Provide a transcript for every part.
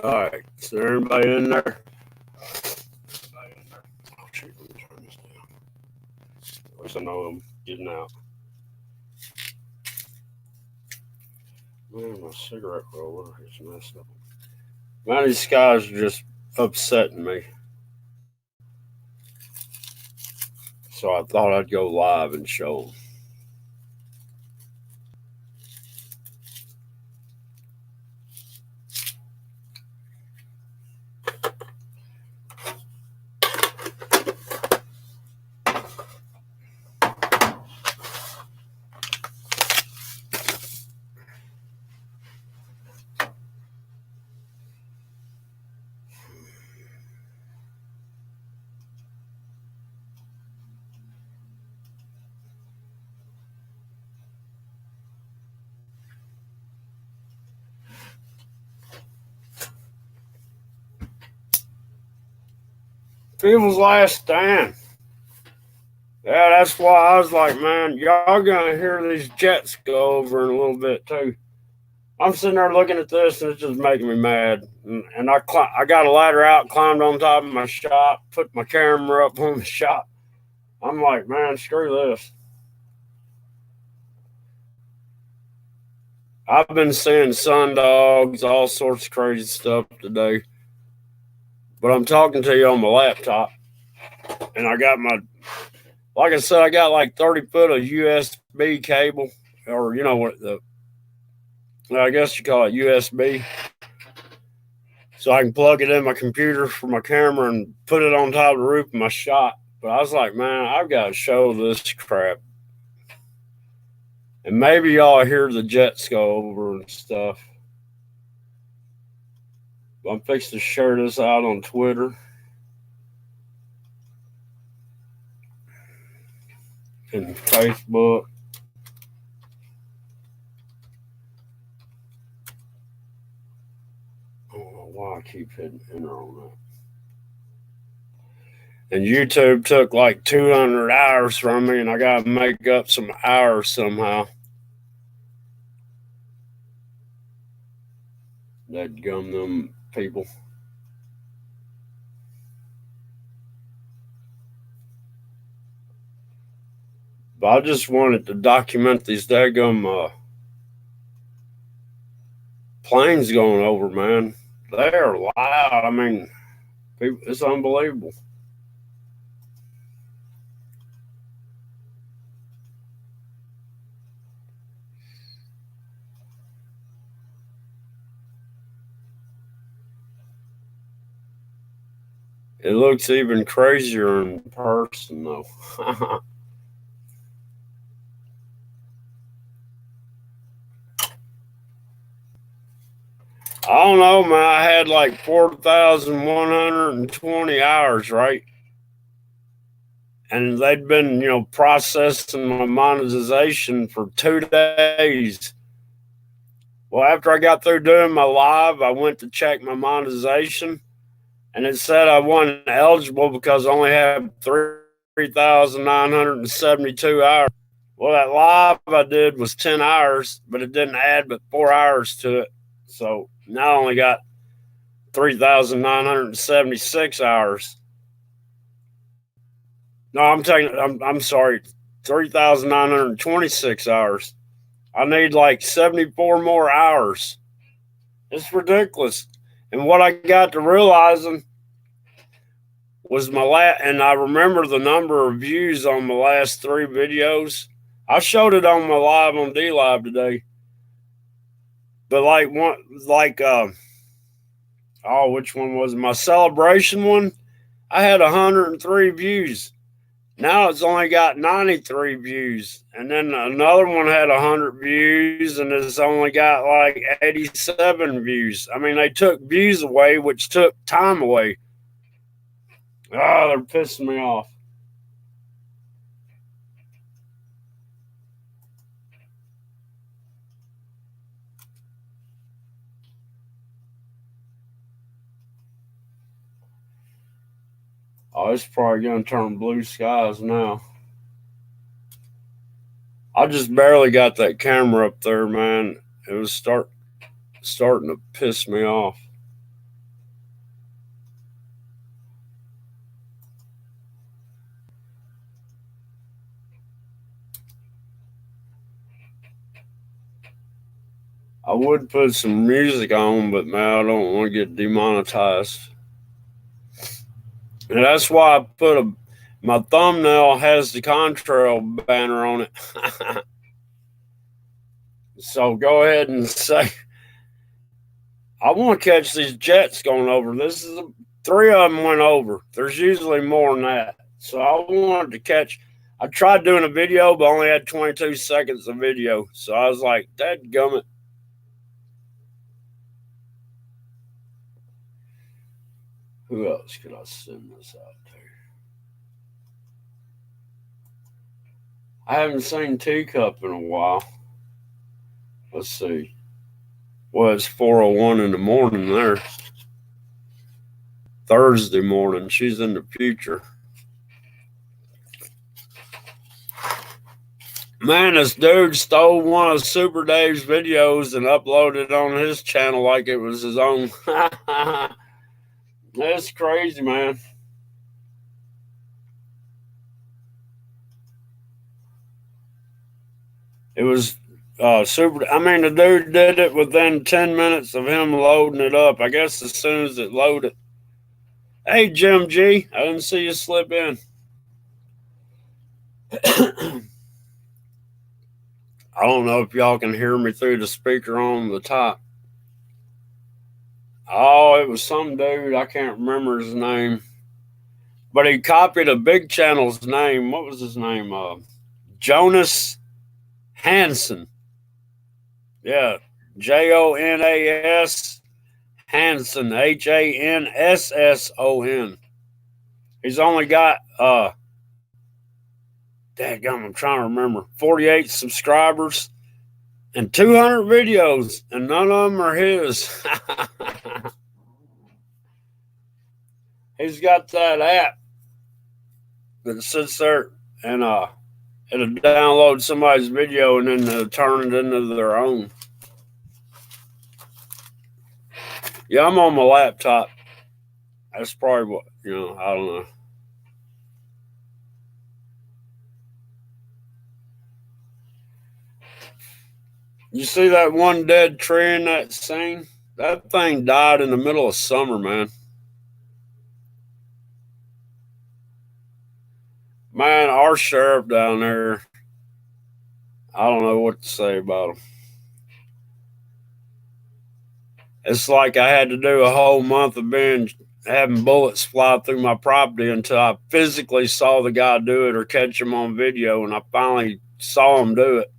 All right. Is there anybody in there? Oh, shoot, let me turn this down. Of course, I know I'm getting out. Man, my cigarette roller is messed up. Man, these guys are just upsetting me. So I thought I'd go live and show them. People's last stand. Yeah, that's why I was like, man, y'all gonna hear these jets go over in a little bit too. I'm sitting there looking at this, and it's just making me mad. And I got a ladder out, climbed on top of my shop, put my camera up on the shop. I'm like, man, screw this. I've been seeing sun dogs, all sorts of crazy stuff today. But I'm talking to you on my laptop, and I got my, like I said, I got like 30 foot of USB cable, or you know what I guess you call it USB. So I can plug it in my computer for my camera and put it on top of the roof of my shop. But I was like, man, I've got to show this crap. And maybe y'all hear the jets go over and stuff. I'm fixing to share this out on Twitter and Facebook. I don't know why I keep hitting enter on that. And YouTube took like 200 hours from me, and I got to make up some hours somehow. That gum them people. But I just wanted to document these daggum planes going over, man. They are loud. I mean, it's unbelievable. It looks even crazier in person, though. I don't know, man. I had like 4,120 hours, right? And they'd been, processing my monetization for 2 days. Well, after I got through doing my live, I went to check my monetization, and it said I wasn't eligible because I only had 3,972 hours. Well, that live I did was 10 hours, but it didn't add but 4 hours to it. So now I only got 3,976 hours. No, I'm sorry, 3,926 hours. I need like 74 more hours. It's ridiculous. And what I got to realizing was and I remember the number of views on my last 3 videos. I showed it on my live on D Live today. But which one was it? My celebration one? I had 103 views. Now it's only got 93 views. And then another one had 100 views and it's only got like 87 views. I mean, they took views away, which took time away. Oh, they're pissing me off. Oh, it's probably going to turn blue skies now. I just barely got that camera up there, man. It was starting to piss me off. I would put some music on, but man, I don't want to get demonetized. And that's why I put my thumbnail has the contrail banner on it. So go ahead and say, I want to catch these jets going over. This is 3 of them went over. There's usually more than that. So I wanted to catch. I tried doing a video, but only had 22 seconds of video. So I was like, dadgummit. Who else could I send this out to? I haven't seen Teacup in a while. Let's see. Well, it's 4:01 in the morning there. Thursday morning. She's in the future. Man, this dude stole one of Super Dave's videos and uploaded it on his channel like it was his own. That's crazy, man. It was super. I mean, the dude did it within 10 minutes of him loading it up. I guess as soon as it loaded. Hey, Jim G, I didn't see you slip in. I don't know if y'all can hear me through the speaker on the top. Oh, it was some dude. I can't remember his name. But he copied a big channel's name. What was his name? Jonas Hanson. Yeah. Jonas Hanson. Hanson. He's only got dadgum, I'm trying to remember. 48 subscribers and 200 videos, and none of them are his. He's got that app that sits there and it'll download somebody's video and then they'll turn it into their own. Yeah, I'm on my laptop. That's probably what, I don't know. You see that one dead tree in that scene? That thing died in the middle of summer, man. Man, our sheriff down there, I don't know what to say about him. It's like I had to do a whole month of having bullets fly through my property until I physically saw the guy do it or catch him on video, and I finally saw him do it.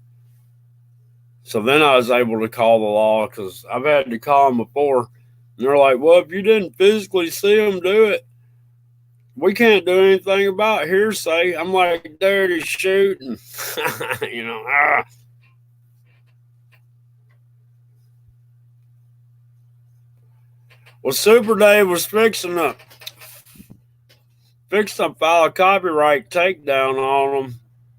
So then I was able to call the law because I've had to call them before. And they're like, well, if you didn't physically see him do it, we can't do anything about hearsay. I'm like, dirty shooting. Well, Super Dave was fixing to file a copyright takedown on them,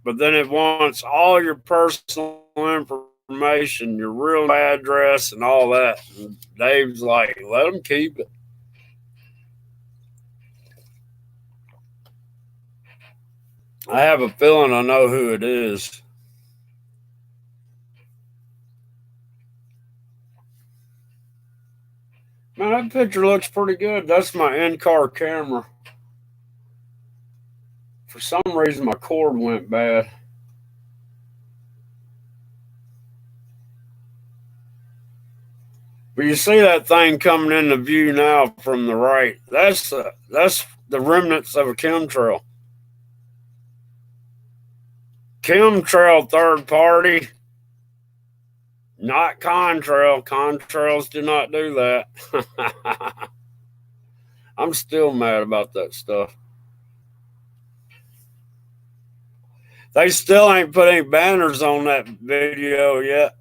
but then it wants all your personal information, your real address, and all that. And Dave's like, let them keep it. I have a feeling I know who it is. Man, that picture looks pretty good. That's my in-car camera. For some reason, my cord went bad. But you see that thing coming into view now from the right. That's the remnants of a chemtrail. Chemtrail third party, not contrail. Contrails do not do that. I'm still mad about that stuff. They still ain't put any banners on that video yet.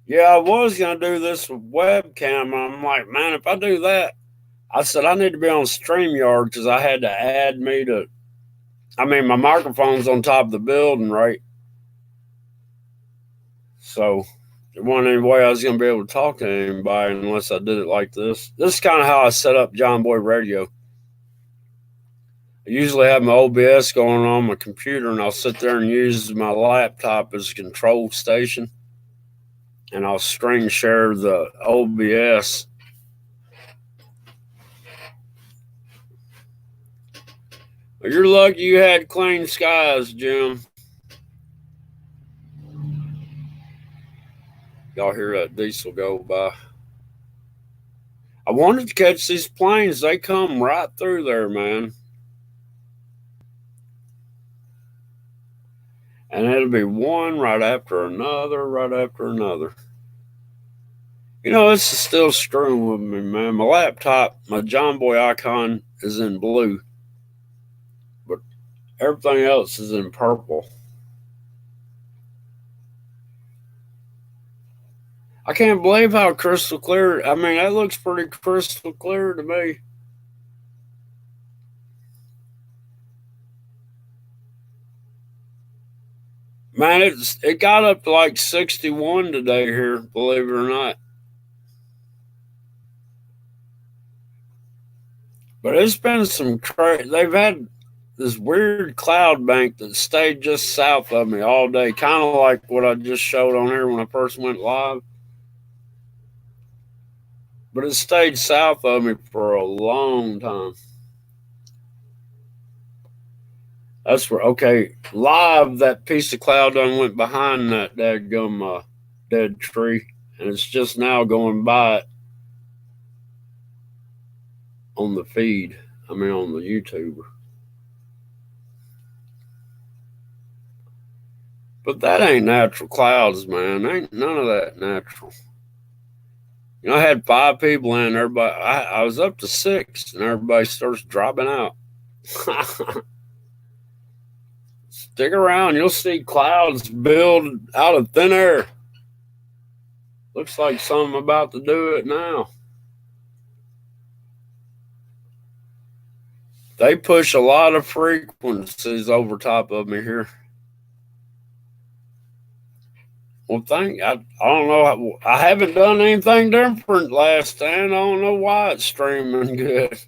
Yeah, I was going to do this with webcam. I'm like, man, if I do that, I said I need to be on StreamYard because I had to add me to. I mean, my microphone's on top of the building, right? So there wasn't any way I was going to be able to talk to anybody unless I did it like this. This is kind of how I set up John Boy Radio. I usually have my OBS going on my computer, and I'll sit there and use my laptop as a control station, and I'll screen share the OBS. Well, you're lucky you had clean skies, Jim. Y'all hear that diesel go by? I wanted to catch these planes. They come right through there, man. And it'll be one right after another, right after another. You know, this is still screwing with me, man. My laptop, my John Boy icon is in blue, but everything else is in purple. I can't believe how crystal clear. I mean, that looks pretty crystal clear to me. Man, it got up to like 61 today here, believe it or not. But it's been some crazy. They've had this weird cloud bank that stayed just south of me all day, kind of like what I just showed on here when I first went live. But it stayed south of me for a long time. That's where, okay, live, that piece of cloud done went behind that dadgum dead tree, and it's just now going by it on the feed. I mean, on the YouTube. But that ain't natural clouds, man. Ain't none of that natural. You know, I had 5 people in. Everybody, I was up to 6, and everybody starts dropping out. Stick around, you'll see clouds build out of thin air. Looks like something about to do it now. They push a lot of frequencies over top of me here. Well, I don't know. I haven't done anything different last time. I don't know why it's streaming good.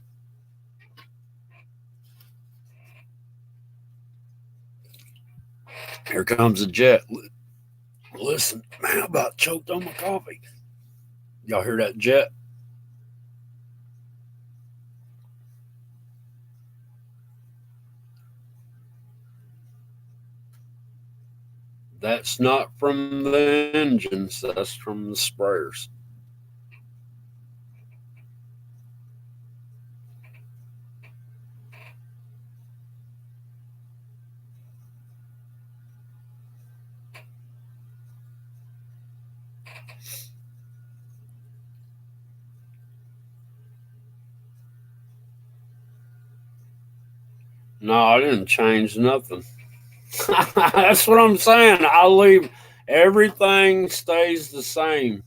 Here comes a jet. Listen, man, I about choked on my coffee. Y'all hear that jet? That's not from the engines, that's from the sprayers. No, I didn't change nothing. That's what I'm saying. I leave everything stays the same.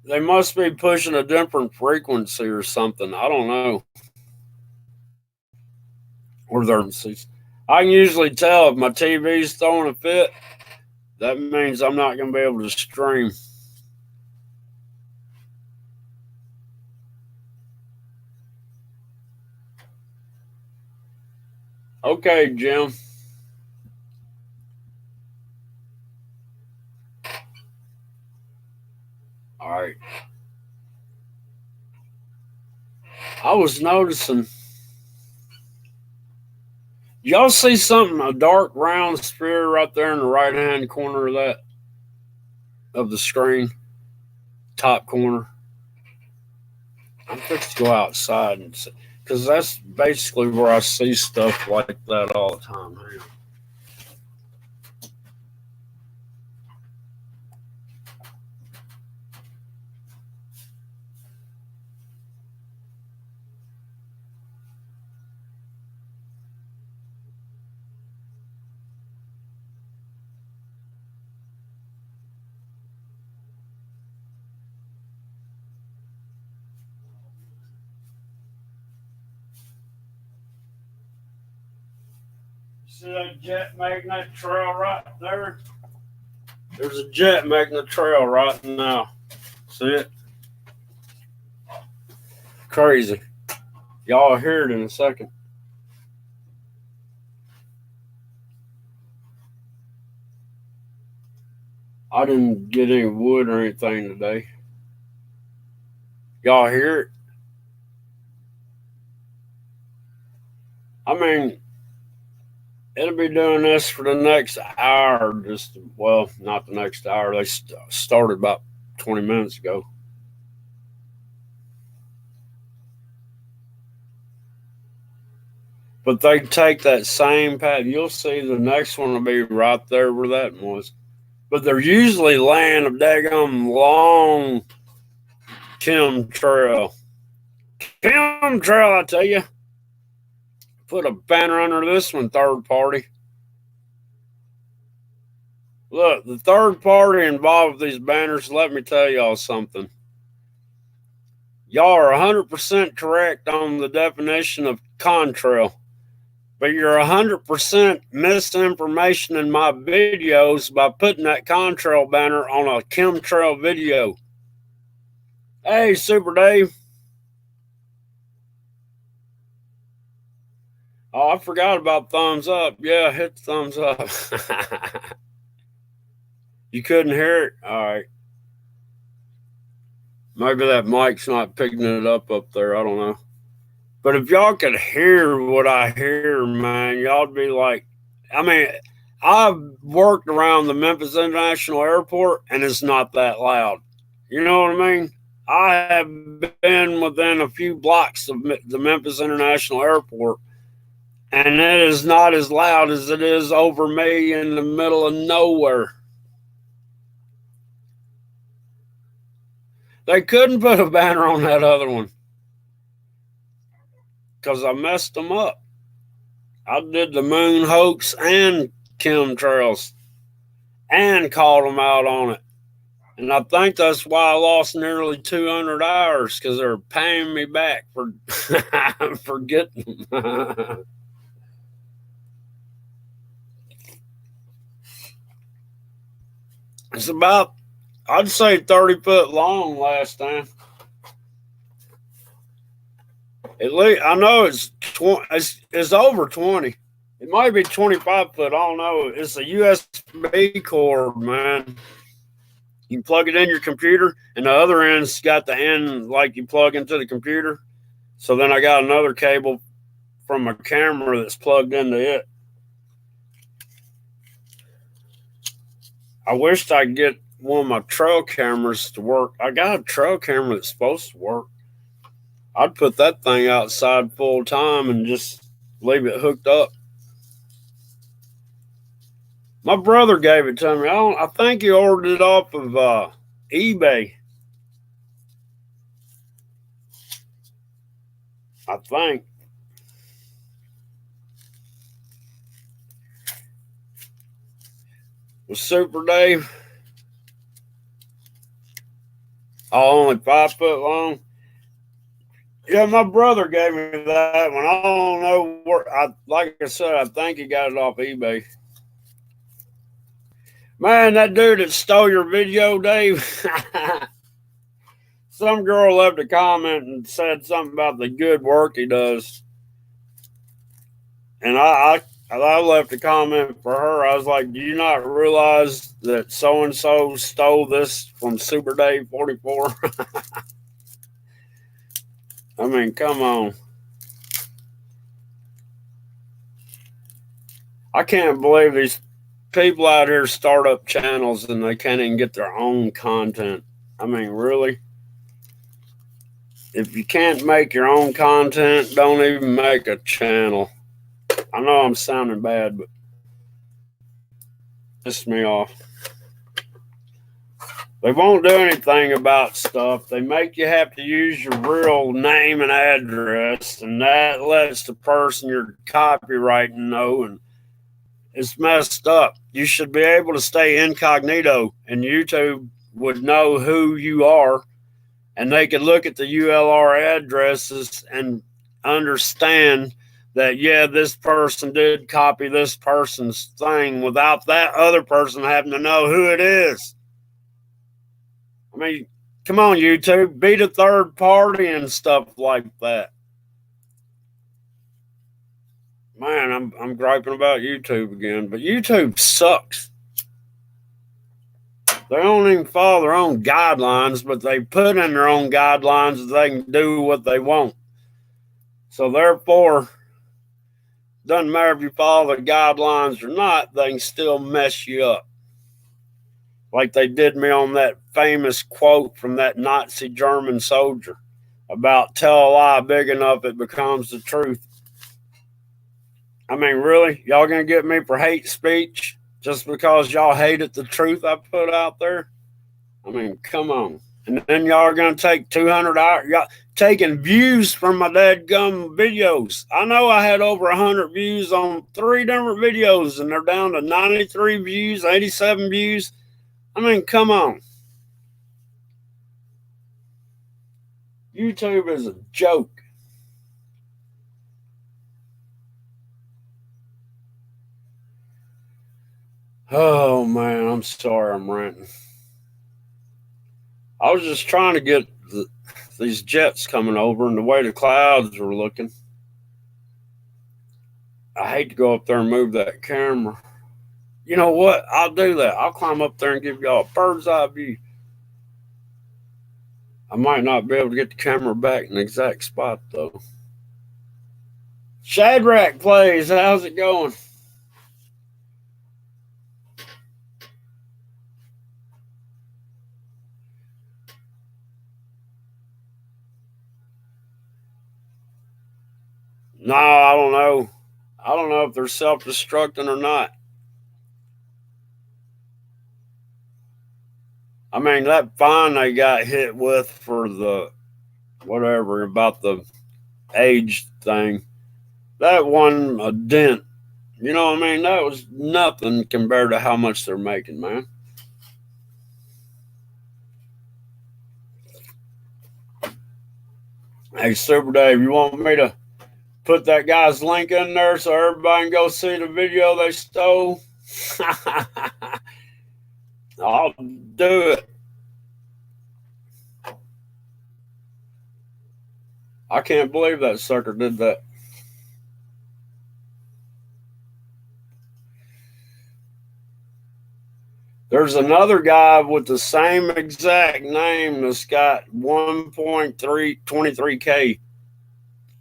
They must be pushing a different frequency or something. I don't know. Or they're I can usually tell if my TV's throwing a fit. That means I'm not going to be able to stream. Okay, Jim. All right. I was noticing. Y'all see something, a dark round sphere right there in the right hand corner of the screen, top corner? I'm fixing to go outside and see, because that's basically where I see stuff like that all the time. See that jet making that trail right there? There's a jet making a trail right now. See it? Crazy. Y'all will hear it in a second. I didn't get any wood or anything today. Y'all hear it? I mean, it'll be doing this for the next hour. Well, not the next hour. They started about 20 minutes ago. But they take that same pattern. You'll see the next one will be right there where that one was. But they're usually laying a daggum long chemtrail. Chemtrail, I tell you. Put a banner under this one, third party. Look, the third party involved with these banners, let me tell y'all something. Y'all are 100% correct on the definition of contrail. But you're 100% misinformation in my videos by putting that contrail banner on a chemtrail video. Hey, Super Dave. Oh, I forgot about thumbs up. Yeah, hit the thumbs up. You couldn't hear it? All right. Maybe that mic's not picking it up there. I don't know. But if y'all could hear what I hear, man, y'all'd be like, I mean, I've worked around the Memphis International Airport, and it's not that loud. You know what I mean? I have been within a few blocks of the Memphis International Airport, and it is not as loud as it is over me in the middle of nowhere. They couldn't put a banner on that other one because I messed them up. I did the moon hoax and chemtrails and called them out on it. And I think that's why I lost nearly 200 hours, because they're paying me back for getting them. It's about, I'd say, 30 foot long last time. At least I know it's over 20. It might be 25 foot. I don't know. It's a USB cord, man. You can plug it in your computer, and the other end's got the end like you plug into the computer. So then I got another cable from a camera that's plugged into it. I wished I could get one of my trail cameras to work. I got a trail camera that's supposed to work. I'd put that thing outside full time and just leave it hooked up. My brother gave it to me. I think he ordered it off of eBay. I think. With Super Dave. Oh, only 5 foot long. Yeah, my brother gave me that one. I don't know where. Like I said, I think he got it off eBay. Man, that dude that stole your video, Dave. Some girl left a comment and said something about the good work he does, and I left a comment for her. I was like, "Do you not realize that so and so stole this from Super Dave 44?" I mean, come on. I can't believe these people out here start up channels and they can't even get their own content. I mean, really? If you can't make your own content, don't even make a channel. I know I'm sounding bad, but pissed me off. They won't do anything about stuff. They make you have to use your real name and address, and that lets the person you're copywriting know, and it's messed up. You should be able to stay incognito, and YouTube would know who you are, and they could look at the ULR addresses and understand that, yeah, this person did copy this person's thing without that other person having to know who it is. I mean, come on, YouTube, be the third party and stuff like that. Man, I'm griping about YouTube again, but YouTube sucks. They don't even follow their own guidelines, but they put in their own guidelines that they can do what they want. So therefore, doesn't matter if you follow the guidelines or not, they can still mess you up. Like they did me on that famous quote from that Nazi German soldier about tell a lie big enough it becomes the truth. I mean, really? Y'all gonna get me for hate speech just because y'all hated the truth I put out there? I mean, come on. And then y'all are gonna take 200 hours, y'all taking views from my dadgum videos. I know I had over 100 views on 3 different videos, and they're down to 93 views, 87 views. I mean, come on. YouTube is a joke. Oh, man, I'm sorry I'm ranting. I was just trying to get these jets coming over and the way the clouds were looking. I hate to go up there and move that camera. You know what? I'll do that. I'll climb up there and give y'all a bird's eye view. I might not be able to get the camera back in the exact spot, though. Shadrach Plays, how's it going? No, I don't know. I don't know if they're self-destructing or not. I mean, that fine they got hit with for the whatever about the age thing, that wasn't a dent. You know what I mean? That was nothing compared to how much they're making, man. Hey, Super Dave, you want me to put that guy's link in there so everybody can go see the video they stole? I'll do it. I can't believe that sucker did that. There's another guy with the same exact name that's got 1.323K.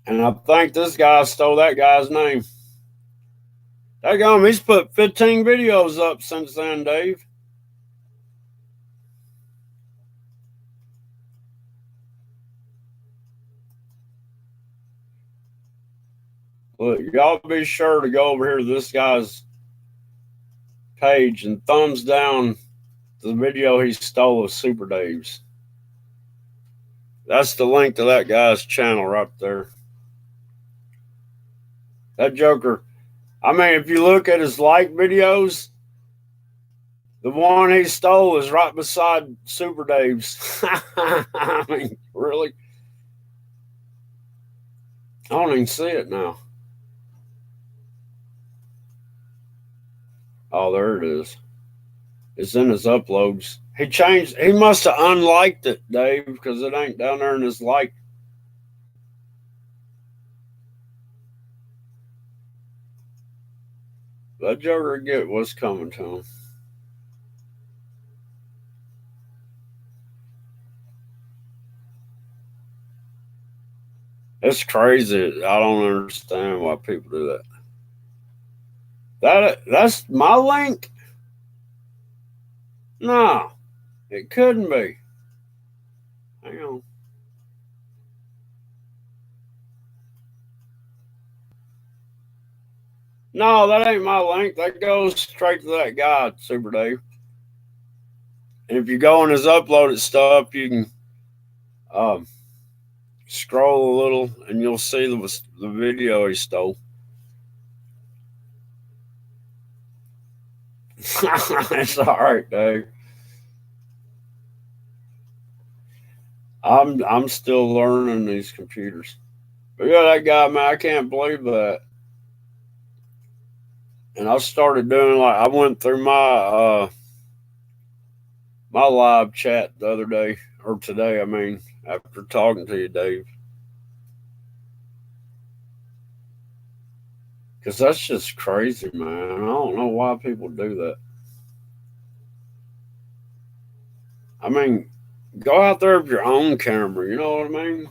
And I think this guy stole that guy's name. He's put 15 videos up since then, Dave. Look, y'all be sure to go over here to this guy's page and thumbs down the video he stole of Super Dave's. That's the link to that guy's channel right there. That joker, I mean, if you look at his like videos, the one he stole is right beside Super Dave's. I mean, really? I don't even see it now. Oh, there it is. It's in his uploads. He must have unliked it, Dave, because it ain't down there in his like. That joker get what's coming to him. It's crazy. I don't understand why people do that. That's my link? No, it couldn't be. Hang on. No, that ain't my link. That goes straight to that guy, Super Dave. And if you go on his uploaded stuff, you can scroll a little and you'll see the video he stole. It's all right, Dave. I'm still learning these computers. But yeah, that guy, man, I can't believe that. And I started doing like I went through my live chat the other day or today. I mean, after talking to you, Dave, because that's just crazy, man. I don't know why people do that. I mean, go out there with your own camera. You know what I mean?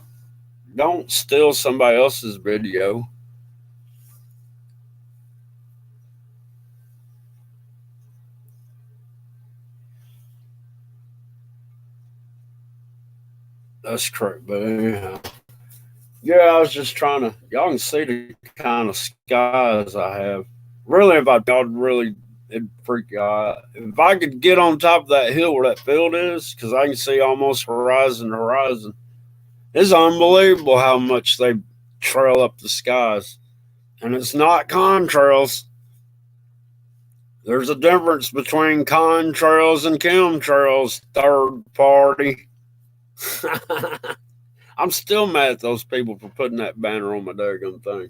Don't steal somebody else's video. That's crazy. But anyhow, yeah, I was just trying to. Y'all can see the kind of skies I have. Really, if I y'all really, it'd freak you out. If I could get on top of that hill where that field is, because I can see almost horizon to horizon. It's unbelievable how much they trail up the skies. And it's not contrails. There's a difference between contrails and chemtrails, third party. I'm still mad at those people for putting that banner on my daggone thing.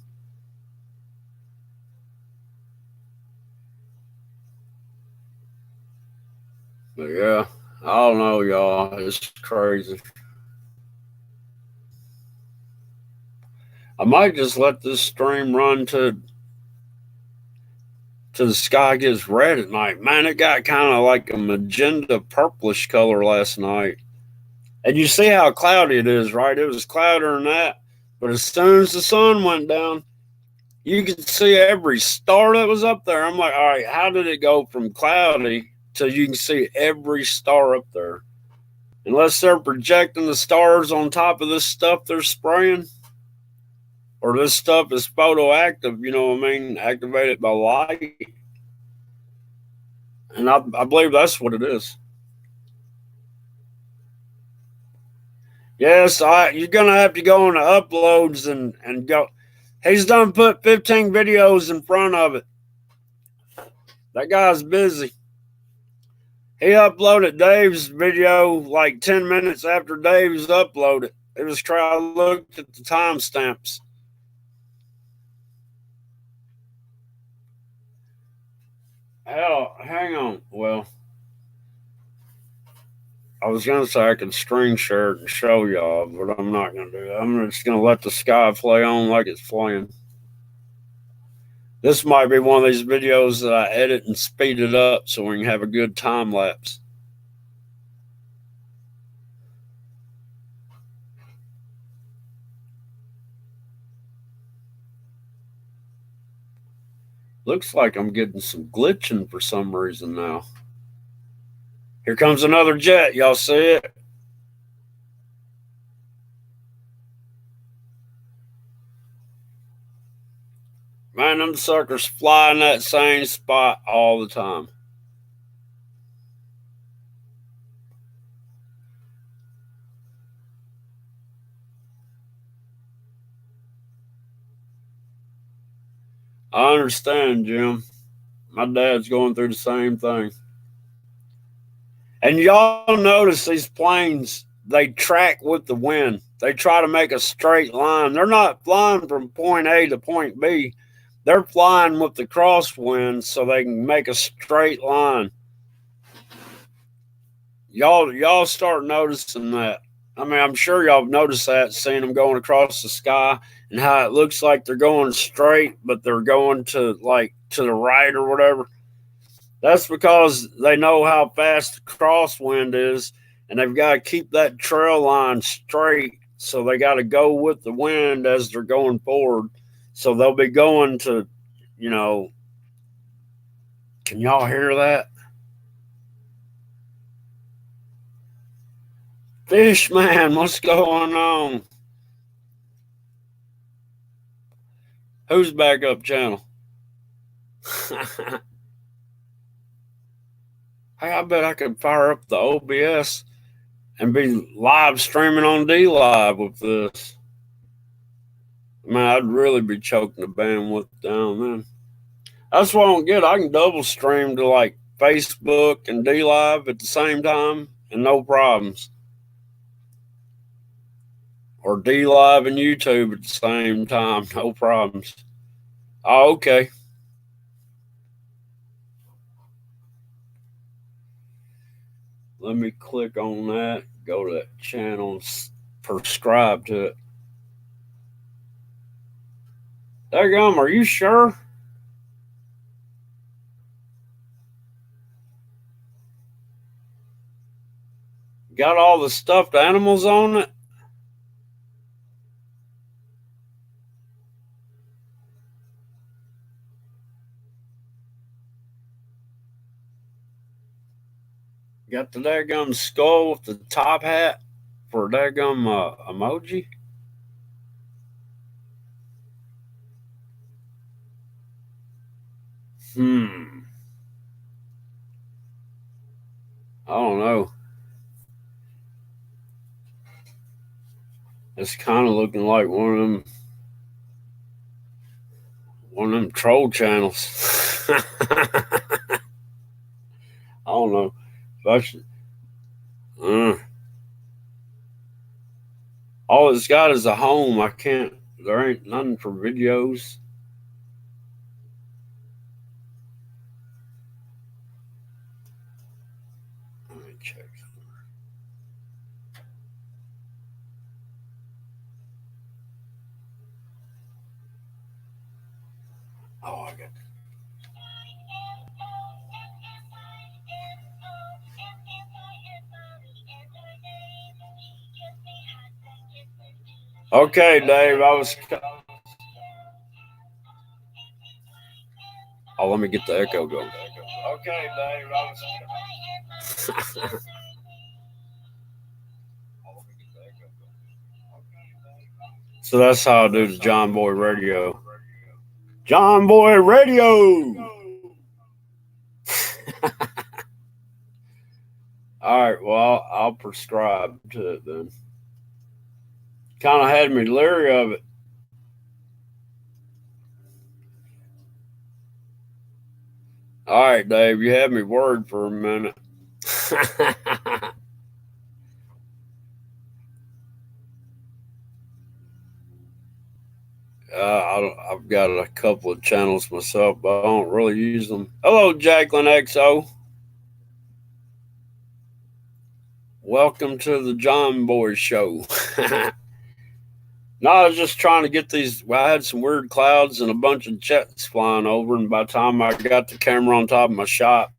But yeah, I don't know, y'all. It's crazy. I might just let this stream run to the sky gets red at night. Man, it got kind of like a magenta purplish color last night. And you see how cloudy it is, right? It was cloudier than that. But as soon as the sun went down, you could see every star that was up there. I'm like, all right, how did it go from cloudy to you can see every star up there? Unless they're projecting the stars on top of this stuff they're spraying, or this stuff is photoactive, you know what I mean? Activated by light. And I believe that's what it is. Yes, you're gonna have to go on the uploads and go. He's done put 15 videos in front of it. That guy's busy. He uploaded Dave's video like 10 minutes after Dave's uploaded. It was I looked at the timestamps. Hell, hang on. Well, I was gonna say I could screen share it and show y'all, but I'm not gonna do that. I'm just gonna let the sky play on like it's flying. This might be one of these videos that I edit and speed it up so we can have a good time lapse. Looks like I'm getting some glitching for some reason now. Here comes another jet. Y'all see it? Man, them suckers fly in that same spot all the time. I understand, Jim. My dad's going through the same thing. And y'all notice these planes, they track with the wind. They try to make a straight line. They're not flying from point A to point B. They're flying with the crosswind so they can make a straight line. Y'all start noticing that. I mean, I'm sure y'all have noticed that, seeing them going across the sky and how it looks like they're going straight, but they're going to the right or whatever. That's because they know how fast the crosswind is, and they've got to keep that trail line straight. So they got to go with the wind as they're going forward. So they'll be going to, you know, can y'all hear that? Fish man, what's going on? Who's backup channel? Hey, I bet I could fire up the OBS and be live streaming on D Live with this. Man, I'd really be choking the bandwidth down then. That's what I don't get. I can double stream to like Facebook and D Live at the same time and no problems. or D Live and YouTube at the same time. No problems. Oh, okay. Let me click on that. Go to that channel and subscribe to it. Daggum, are you sure? Got all the stuffed animals on it? Got the daggum skull with the top hat for a daggum emoji? I don't know. It's kind of looking like one of them troll channels. I don't know. If I should, all it's got is a home. I can't. There ain't nothing for videos. Let me check. Oh, I got. Okay, Dave. I was. Oh, let me get the echo going. Okay, Dave. I was. So that's how I do the John Boy Radio. John Boy Radio. All right. Well, I'll prescribe to it then. Kind of had me leery of it. All right, Dave. You had me worried for a minute. I've got a couple of channels myself, but I don't really use them. Hello, Jacqueline XO. Welcome to the John Boy Show. No, I was just trying to get these. Well, I had some weird clouds and a bunch of jets flying over, and by the time I got the camera on top of my shop,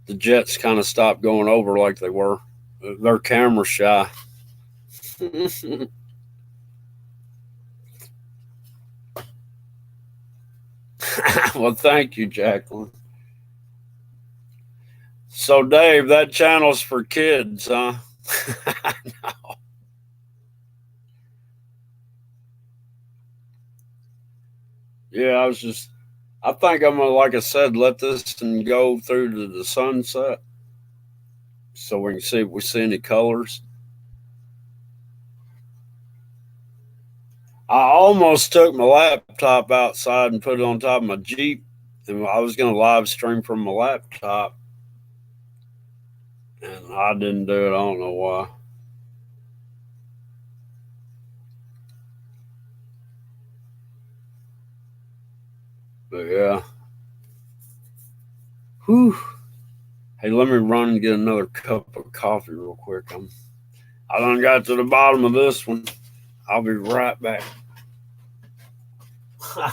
the jets kind of stopped going over like they were. They're camera shy. Well, thank you, Jacqueline. So, Dave, that channel's for kids, huh? No. Yeah, I think I'm gonna, like I said, let this and go through to the sunset so we can see if we see any colors. I almost took my laptop outside and put it on top of my Jeep, and I was gonna live stream from my laptop, and I didn't do it. I don't know why. But yeah. Whew. Hey, let me run and get another cup of coffee real quick. I done got to the bottom of this one. I'll be right back.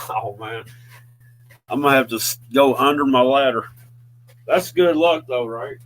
Oh man, I'm gonna have to go under my ladder. That's good luck though, right?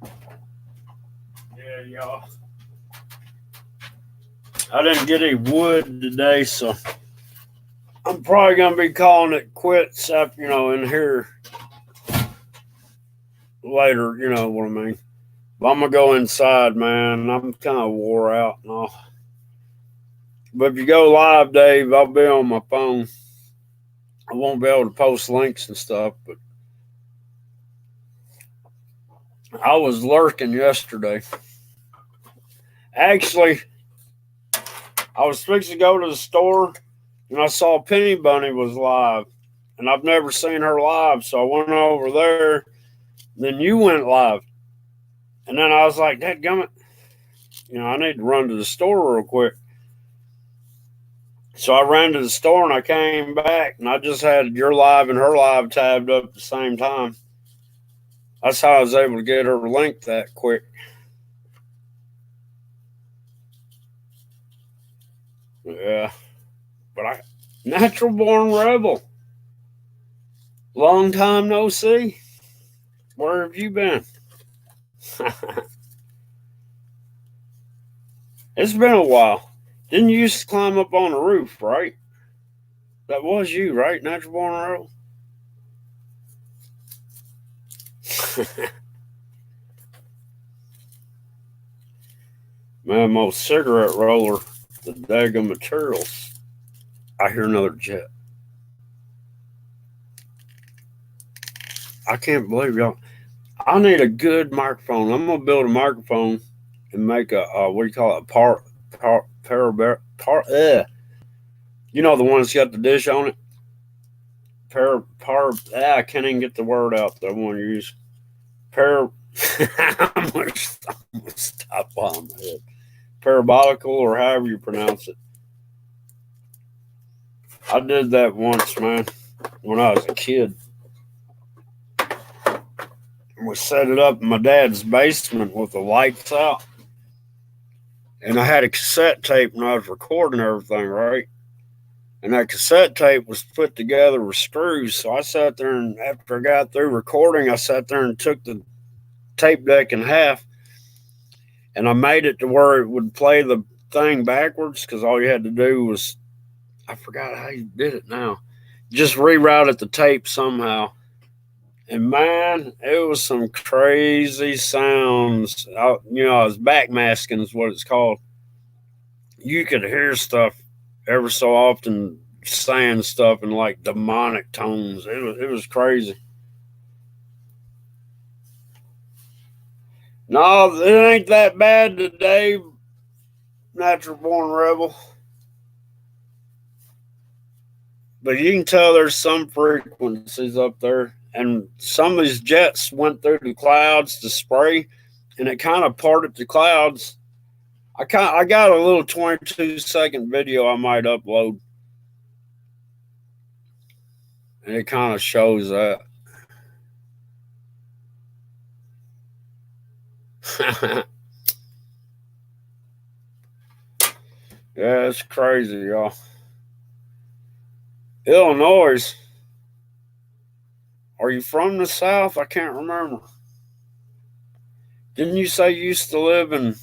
Yeah, y'all. I didn't get any wood today, so I'm probably gonna be calling it quits up, in here later, you know what I mean. But I'm gonna go inside, man. I'm kind of wore out and all. But if you go live, Dave, I'll be on my phone. I won't be able to post links and stuff, but I was lurking yesterday. Actually, I was fixing to go to the store and I saw Penny Bunny was live. And I've never seen her live, so I went over there. Then you went live. And then I was like, dadgummit, I need to run to the store real quick. So I ran to the store and I came back and I just had your live and her live tabbed up at the same time. That's how I was able to get her linked that quick. Yeah. But Natural Born Rebel. Long time no see. Where have you been? It's been a while. Didn't you used to climb up on the roof, right? That was you, right? Natural Born Rebel? Man, my cigarette roller, the daggum materials. I hear another jet. I can't believe y'all. I need a good microphone. I'm gonna build a microphone and make a what do you call it? You know the one that's got the dish on it. I can't even get the word out that I want to use. I'm gonna stop on my head. Parabolical or however you pronounce it. I did that once, man, when I was a kid. We set it up in my dad's basement with the lights out. And I had a cassette tape and I was recording everything, right? And that cassette tape was put together with screws. So I sat there and after I got through recording, I sat there and took the tape deck in half and I made it to where it would play the thing backwards because all you had to do was, I forgot how you did it now, just rerouted the tape somehow. And man, it was some crazy sounds. I was backmasking is what it's called. You could hear stuff ever so often saying stuff in like demonic tones. It was crazy. No, it ain't that bad today, Natural Born Rebel. But you can tell there's some frequencies up there. And some of these jets went through the clouds to spray, and it kind of parted the clouds. I got a little 22-second video I might upload, and it kind of shows that. Yeah, it's crazy, y'all. Illinois. Are you from the South? I can't remember. Didn't you say you used to live in?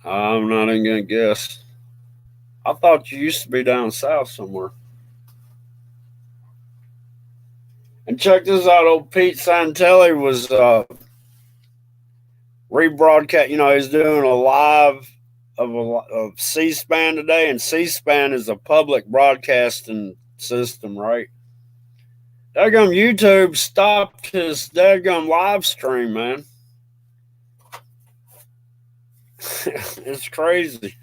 I'm not even gonna guess. I thought you used to be down south somewhere. And check this out, old Pete Santelli was rebroadcast. He's doing a live of C-SPAN today, and C-SPAN is a public broadcasting system, right? Dadgum YouTube stopped his dadgum live stream, man. It's crazy.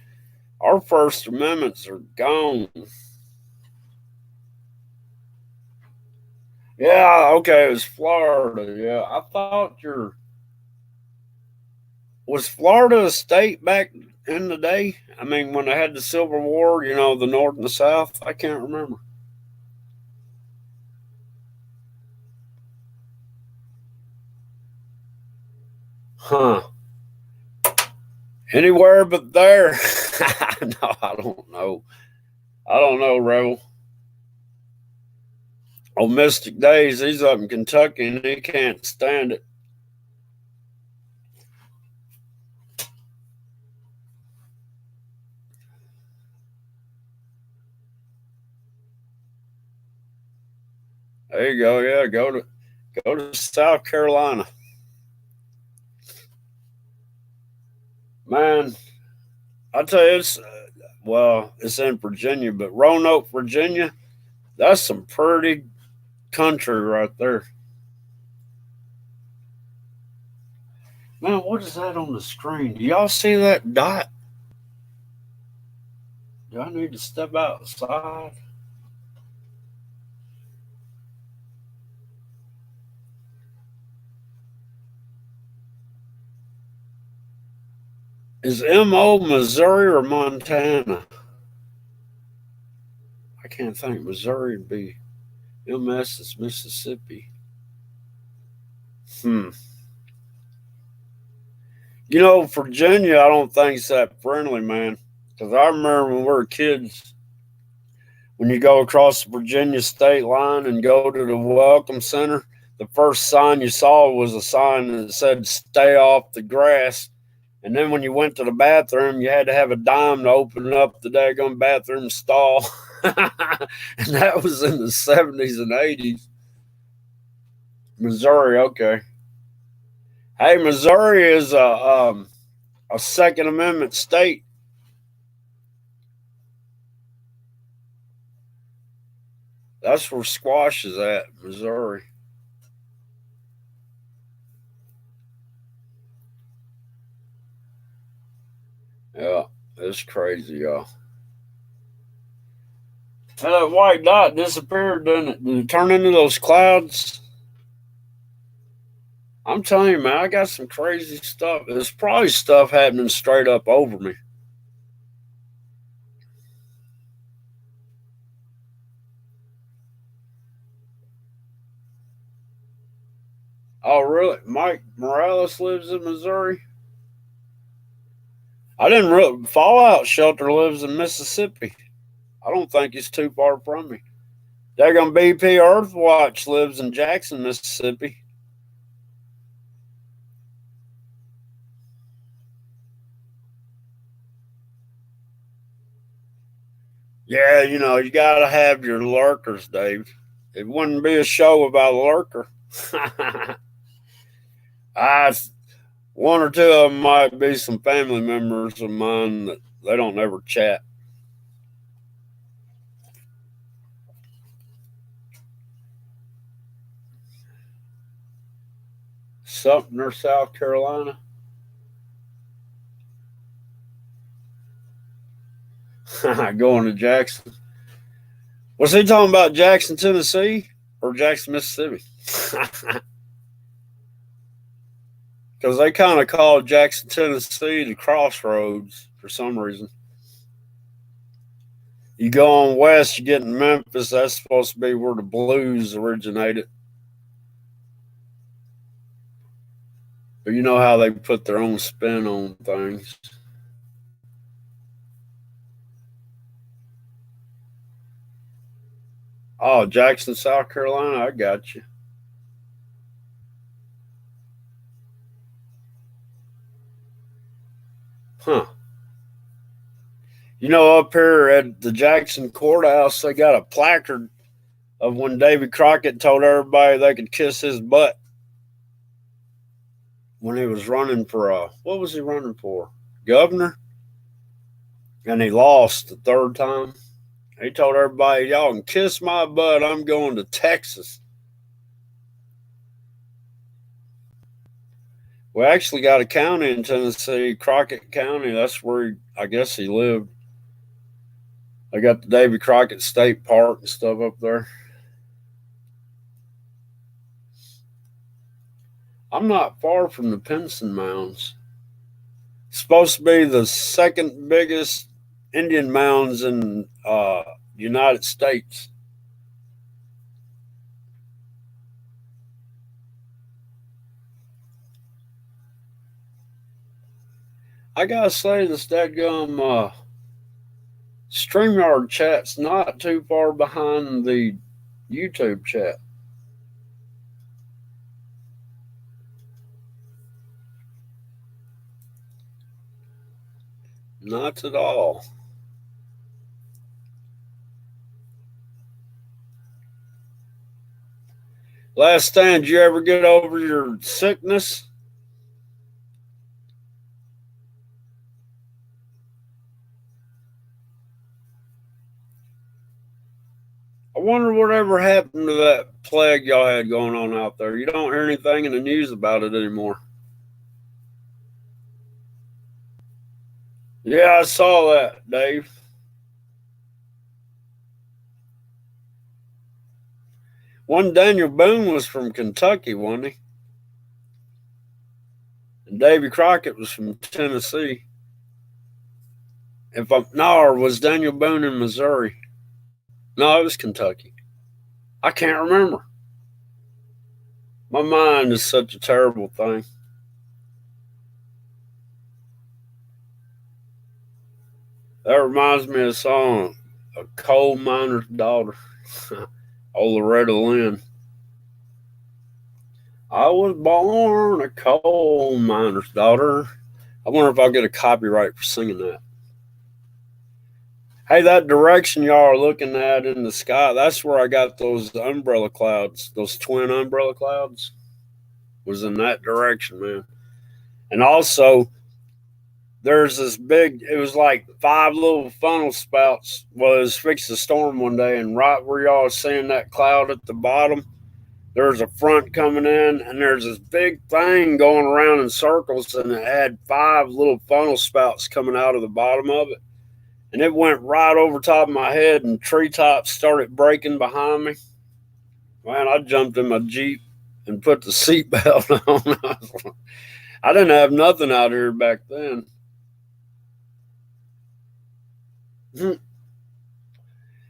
Our First Amendments are gone. Yeah, okay, it was Florida. Yeah, I thought was Florida a state back in the day? I mean, when they had the Civil War, the North and the South. I can't remember. Huh. Anywhere but there. No, I don't know. I don't know, Rebel. On Mystic Days, he's up in Kentucky and he can't stand it. There you go. Yeah, go to South Carolina. Man, I tell you, it's in Virginia, but Roanoke, Virginia, that's some pretty country right there. Man, what is that on the screen? Do y'all see that dot? Do I need to step outside? Is MO Missouri or Montana? I can't think. Missouri would be. MS is Mississippi. Hmm. You know, Virginia, I don't think it's that friendly, man. Because I remember when we were kids, when you go across the Virginia state line and go to the Welcome Center, the first sign you saw was a sign that said, "Stay off the grass." And then when you went to the bathroom, you had to have a dime to open up the daggone bathroom stall. And that was in the 70s and 80s. Missouri, okay. Hey, Missouri is a Second Amendment state. That's where Squash is at, Missouri. Yeah, it's crazy, y'all. And that white dot disappeared, didn't it? Did it turn into those clouds? I'm telling you, man, I got some crazy stuff. There's probably stuff happening straight up over me. Oh, really? Mike Morales lives in Missouri? I didn't really. Fallout Shelter lives in Mississippi. I don't think he's too far from me. Daggone BP Earthwatch lives in Jackson, Mississippi. Yeah, you know, you got to have your lurkers, Dave. It wouldn't be a show about a lurker. I, one or two of them might be some family members of mine that they don't ever chat. Sumter, South Carolina. Going to Jackson. Was he talking about Jackson, Tennessee or Jackson, Mississippi? Because they kind of call Jackson, Tennessee the crossroads for some reason. You go on west, you get in Memphis, that's supposed to be where the blues originated. But you know how they put their own spin on things. Oh, Jackson, South Carolina, I got you. Huh. You know, up here at the Jackson courthouse, they got a placard of when Davy Crockett told everybody they could kiss his butt when he was running for what was he running for? Governor? And he lost the third time. He told everybody, "Y'all can kiss my butt. I'm going to Texas." We actually got a county in Tennessee, Crockett County. That's where I guess he lived. I got the Davy Crockett State Park and stuff up there. I'm not far from the Pinson Mounds. It's supposed to be the second biggest Indian mounds in the United States. I gotta say, this dadgum StreamYard chat's not too far behind the YouTube chat. Not at all. Last stand, did you ever get over your sickness? I wonder whatever happened to that plague y'all had going on out there. You don't hear anything in the news about it anymore. Yeah, I saw that, Dave. One Daniel Boone was from Kentucky, wasn't he? And Davy Crockett was from Tennessee. If I'm no, or was Daniel Boone in Missouri? No, it was Kentucky. I can't remember. My mind is such a terrible thing. That reminds me of a song, A Coal Miner's Daughter. Oh, Loretta Lynn. I was born a coal miner's daughter. I wonder if I'll get a copyright for singing that. Hey, that direction y'all are looking at in the sky, that's where I got those umbrella clouds, those twin umbrella clouds, was in that direction, man. And also, there's this big, it was like 5 little funnel spouts was fixed a storm one day, and right where y'all are seeing that cloud at the bottom, there's a front coming in, and there's this big thing going around in circles, and it had 5 little funnel spouts coming out of the bottom of it. And it went right over top of my head, and treetops started breaking behind me. Man, I jumped in my Jeep and put the seatbelt on. I didn't have nothing out here back then.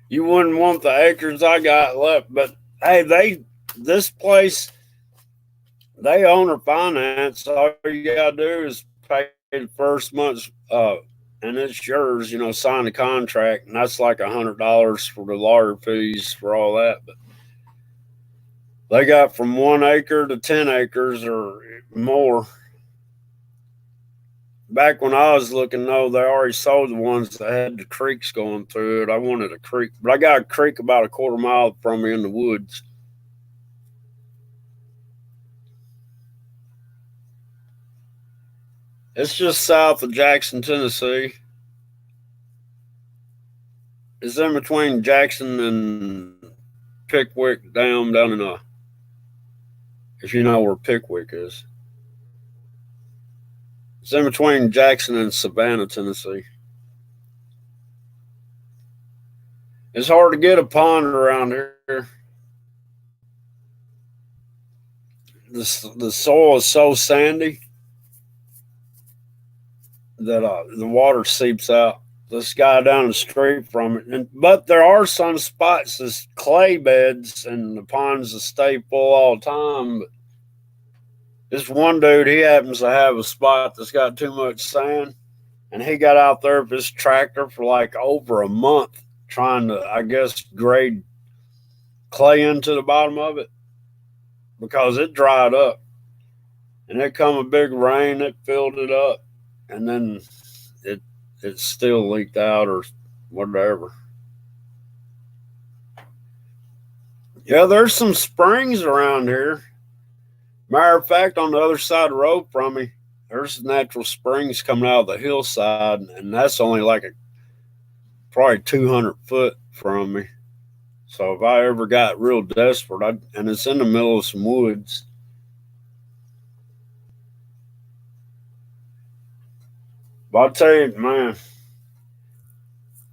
You wouldn't want the acres I got left, but hey, this place, they own or finance. All you gotta do is pay the first month's and it's yours, sign the contract, and that's like $100 for the lawyer fees for all that. But they got from 1 acre to 10 acres or more. Back when I was looking, though, they already sold the ones that had the creeks going through it. I wanted a creek, but I got a creek about a quarter mile from me in the woods. It's just south of Jackson, Tennessee. It's in between Jackson and Pickwick down in if you know where Pickwick is. It's in between Jackson and Savannah, Tennessee. It's hard to get a pond around here. The soil is so sandy that the water seeps out. This guy down the street from it, but there are some spots as clay beds, and the ponds that stay full all the time. But this one dude, he happens to have a spot that's got too much sand, and he got out there with his tractor for like over a month trying to, I guess, grade clay into the bottom of it because it dried up, and it come a big rain, it filled it up, and then it still leaked out or whatever. Yeah, there's some springs around here. Matter of fact, on the other side of the road from me, there's natural springs coming out of the hillside, and that's only like probably 200 foot from me. So if I ever got real desperate, and it's in the middle of some woods. But I'll tell you, man,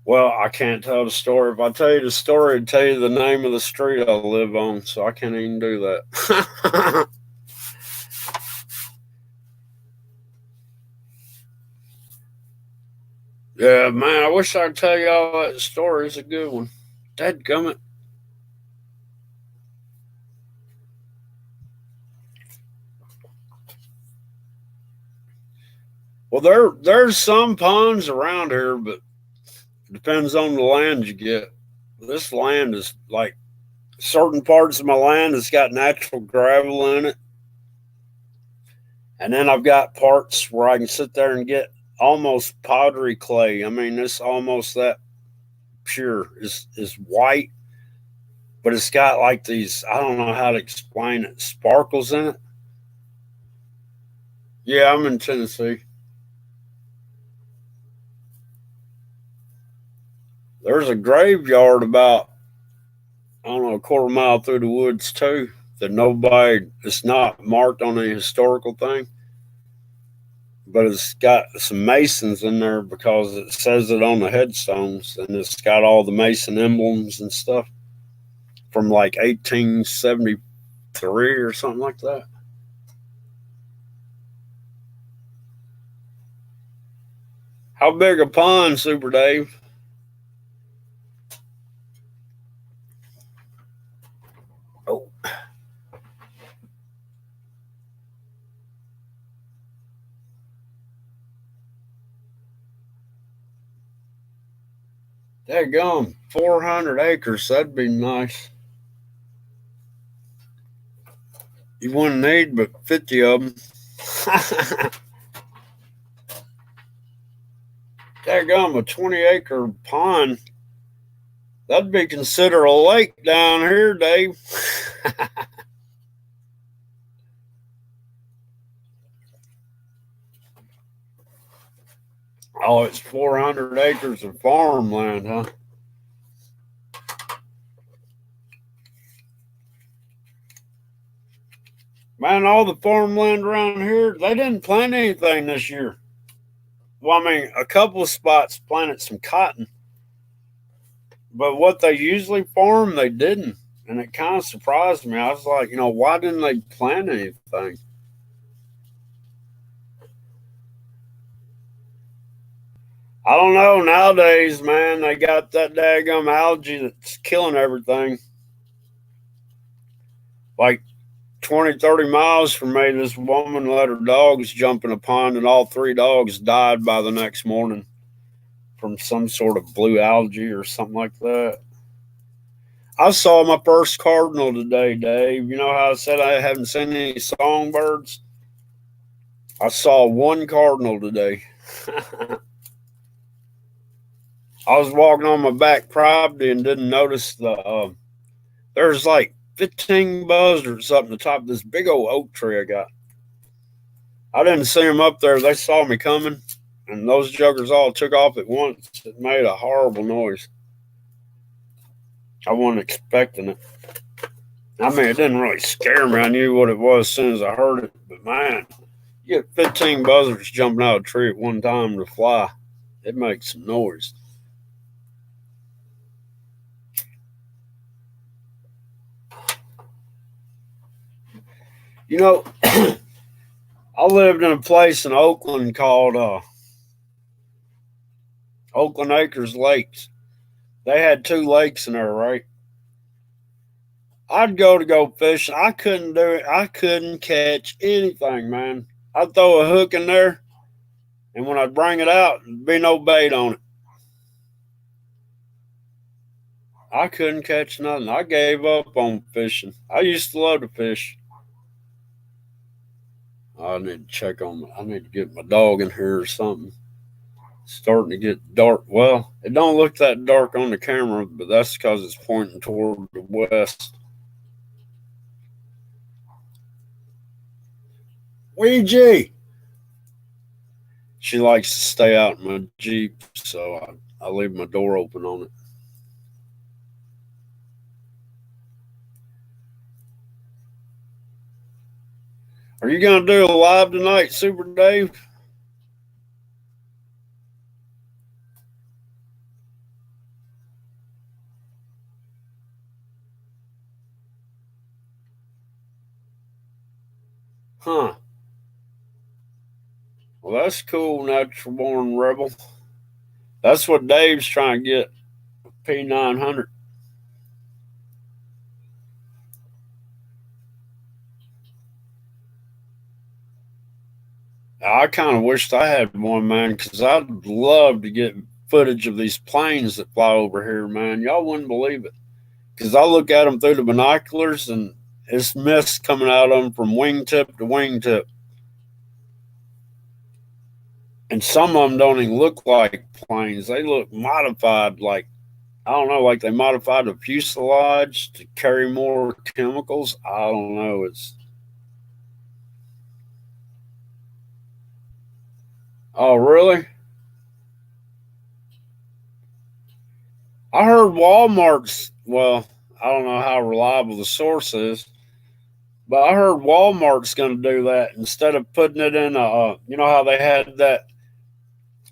well, I can't tell the story. If I tell you the story, I'd tell you the name of the street I live on, so I can't even do that. Yeah, man, I wish I could tell you all that story. It's a good one. Dadgummit. Well, there's some ponds around here, but it depends on the land you get. This land is like certain parts of my land has got natural gravel in it. And then I've got parts where I can sit there and get almost powdery clay. I mean, it's almost that pure. Is white, but it's got like these, I don't know how to explain it, sparkles in it. Yeah, I'm in Tennessee. There's a graveyard about, I don't know, a quarter mile through the woods too, that nobody, it's not marked on a historical thing, but it's got some masons in there because it says it on the headstones, and it's got all the mason emblems and stuff from like 1873 or something like that. How big a pond, Super Dave? Oh, daggum, 400 acres. That'd be nice. You wouldn't need but 50 of them. Daggum, a 20-acre pond. That'd be considered a lake down here, Dave. Oh, it's 400 acres of farmland, huh? Man, all the farmland around here, they didn't plant anything this year. Well, I mean, a couple of spots planted some cotton, but what they usually farm, they didn't. And it kind of surprised me. I was like, why didn't they plant anything? I don't know. Nowadays, man, they got that daggum algae that's killing everything. Like 20, 30 miles from me, this woman let her dogs jump in a pond, and all three dogs died by the next morning from some sort of blue algae or something like that. I saw my first cardinal today, Dave. You know how I said I haven't seen any songbirds? I saw one cardinal today. I was walking on my back property and didn't notice there's like 15 buzzards up in the top of this big old oak tree I got. I didn't see them up there. They saw me coming, and those juggers all took off at once. It made a horrible noise. I wasn't expecting it. I mean, it didn't really scare me. I knew what it was as soon as I heard it. But man, you get 15 buzzards jumping out of a tree at one time to fly. It makes some noise. You know, I lived in a place in Oakland called Oakland Acres Lakes. They had two lakes in there, right? I'd go fishing. I couldn't do it. I couldn't catch anything, man. I'd throw a hook in there, and when I'd bring it out, there'd be no bait on it. I couldn't catch nothing. I gave up on fishing. I used to love to fish. I need to check on. I need to get my dog in here or something. It's starting to get dark. Well, it don't look that dark on the camera, but that's because it's pointing toward the west. Ouija. She likes to stay out in my Jeep, so I leave my door open on it. Are you going to do a live tonight, Super Dave? Huh. Well, that's cool, Natural Born Rebel. That's what Dave's trying to get, P900. I kind of wished I had one, man, because I'd love to get footage of these planes that fly over here, man. Y'all wouldn't believe it. because I look at them through the binoculars and it's mist coming out of them from wingtip to wingtip. And some of them don't even look like planes. They look modified, like, I don't know, like they modified the fuselage to carry more chemicals. I don't know. It's, oh, really? I heard Walmart's, well, I don't know how reliable the source is, but I heard Walmart's going to do that instead of putting it in a, you know how they had that,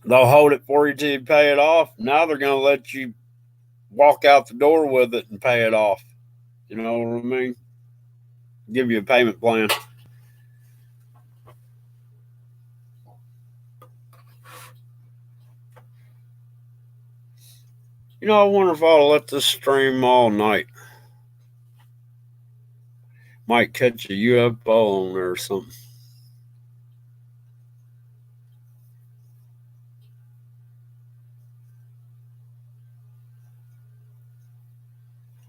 they'll hold it for you till you pay it off. Now they're going to let you walk out the door with it and pay it off. You know what I mean? Give you a payment plan. You know, I wonder if I'll let this stream all night. Might catch a UFO on there or something.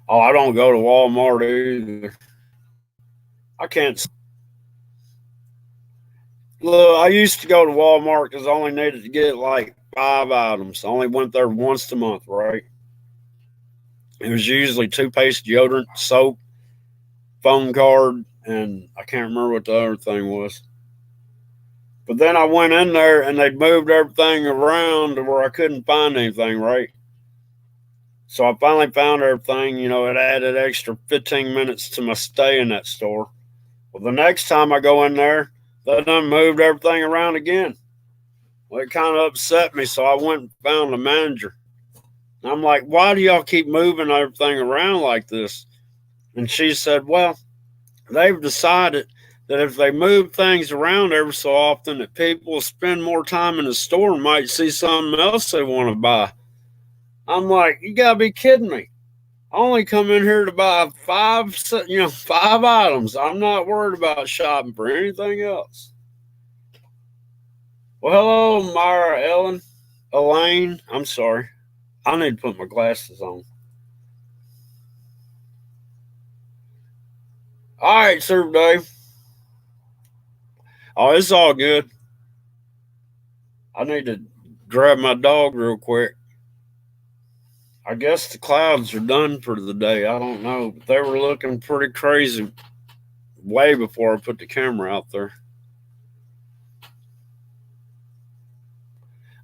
Oh, I don't go to Walmart either. I can't. Look, I used to go to Walmart because I only needed to get like 5 items. I only went there once a month, right? It was usually toothpaste, deodorant, soap, phone card, and I can't remember what the other thing was. But then I went in there and they'd moved everything around to where I couldn't find anything, right? So I finally found everything. You know, it added extra 15 minutes to my stay in that store. Well, the next time I go in there, they done moved everything around again. Well, it kind of upset me, so I went and found the manager. I'm like, why do y'all keep moving everything around like this? And she said, well, they've decided that if they move things around every so often, that people will spend more time in the store and might see something else they want to buy. I'm like, you gotta be kidding me. I only come in here to buy five items. I'm not worried about shopping for anything else. Well, hello, Myra, Elaine. I'm sorry. I need to put my glasses on. All right, Super Dave. Oh, it's all good. I need to grab my dog real quick. I guess the clouds are done for the day. I don't know. But they were looking pretty crazy way before I put the camera out there.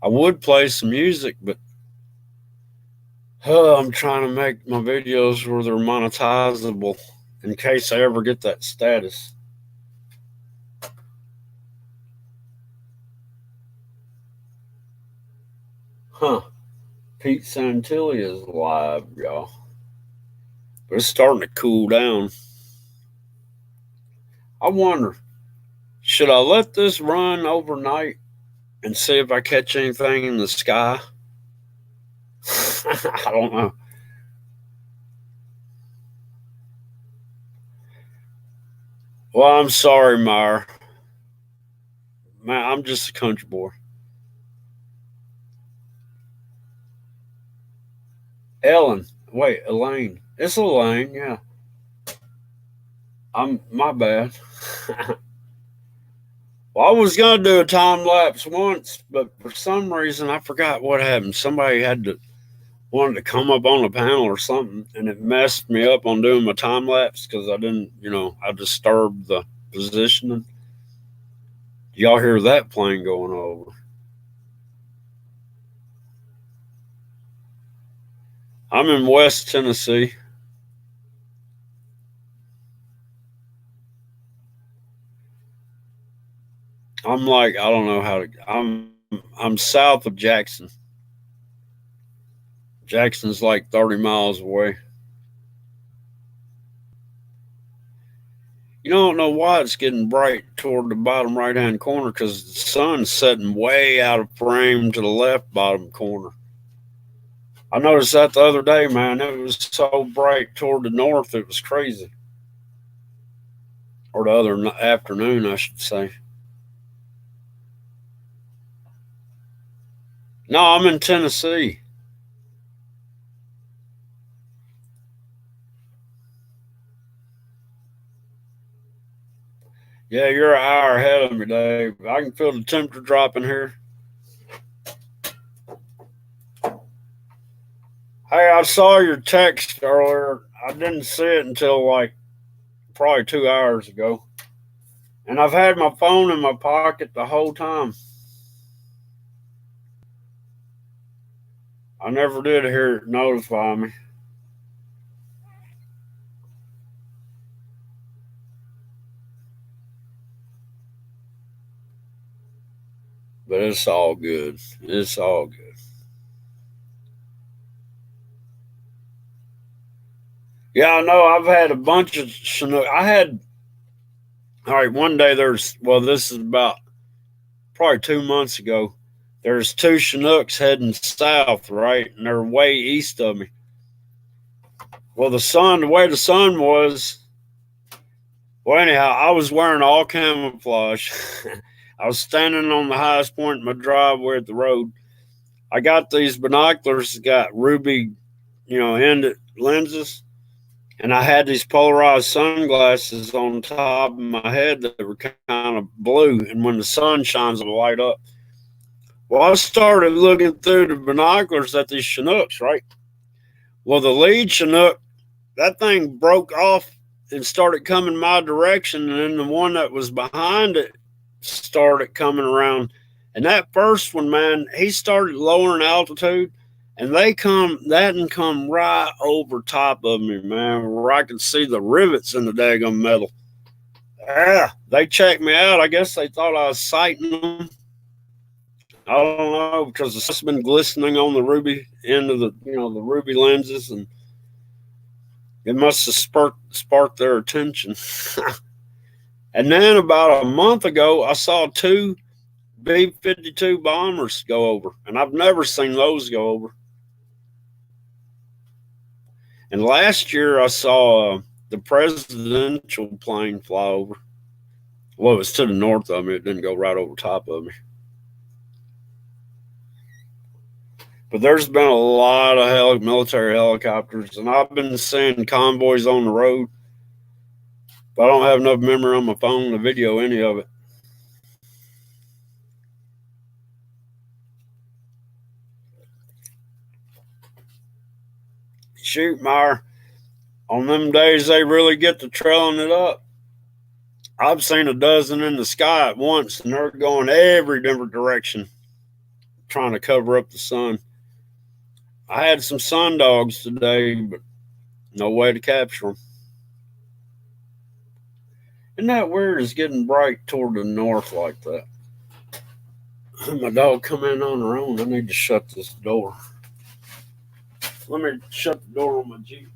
I would play some music, but I'm trying to make my videos where they're monetizable in case I ever get that status. Huh. Pete Santilli is live, y'all. But it's starting to cool down. I wonder, should I let this run overnight and see if I catch anything in the sky? I don't know. Well, I'm sorry, Meyer. Man, I'm just a country boy. Ellen. Wait, Elaine. It's Elaine, yeah. I'm my bad. Well, I was gonna do a time lapse once, but for some reason I forgot what happened. Somebody had to wanted to come up on the panel or something, and it messed me up on doing my time lapse because I didn't, I disturbed the positioning. Y'all hear that plane going over? I'm in West Tennessee. I'm like, I don't know how to. I'm south of Jackson. Jackson's like 30 miles away. You don't know why it's getting bright toward the bottom right hand corner because the sun's setting way out of frame to the left bottom corner. I noticed that the other day, man. It was so bright toward the north, it was crazy. Or the other afternoon, I should say. No, I'm in Tennessee. Yeah, you're an hour ahead of me, Dave. I can feel the temperature dropping here. Hey, I saw your text earlier. I didn't see it until like probably 2 hours ago. And I've had my phone in my pocket the whole time. I never did hear it notify me. But it's all good. It's all good. Yeah, I know. I've had a bunch of Chinook. I had, all right, one day this is about probably 2 months ago. There's two Chinooks heading south, right? And they're way east of me. Well, the way the sun was, well, anyhow, I was wearing all camouflage. I was standing on the highest point in my driveway at the road. I got these binoculars that got ruby, ended lenses, and I had these polarized sunglasses on top of my head that were kind of blue. And when the sun shines, it'll light up. Well, I started looking through the binoculars at these Chinooks, right? Well, the lead Chinook, that thing broke off and started coming my direction, and then the one that was behind it started coming around. And that first one, man, he started lowering altitude, and that come right over top of me, man, where I could see the rivets in the daggum metal. Yeah, they checked me out. I guess they thought I was sighting them. I don't know, because the sun's been glistening on the ruby end of the ruby lenses, and it must have sparked their attention. And then about a month ago, I saw two B-52 bombers go over, and I've never seen those go over. And last year, I saw the presidential plane fly over. Well, it was to the north of me. It didn't go right over top of me. But there's been a lot of military helicopters, and I've been seeing convoys on the road. But I don't have enough memory on my phone to video any of it. Shoot, Meyer, on them days they really get to trailing it up. I've seen a dozen in the sky at once, and they're going every different direction, trying to cover up the sun. I had some sun dogs today, but no way to capture them. Isn't that weird? It's getting bright toward the north like that. My dog come in on her own. I need to shut this door. Let me shut the door on my Jeep.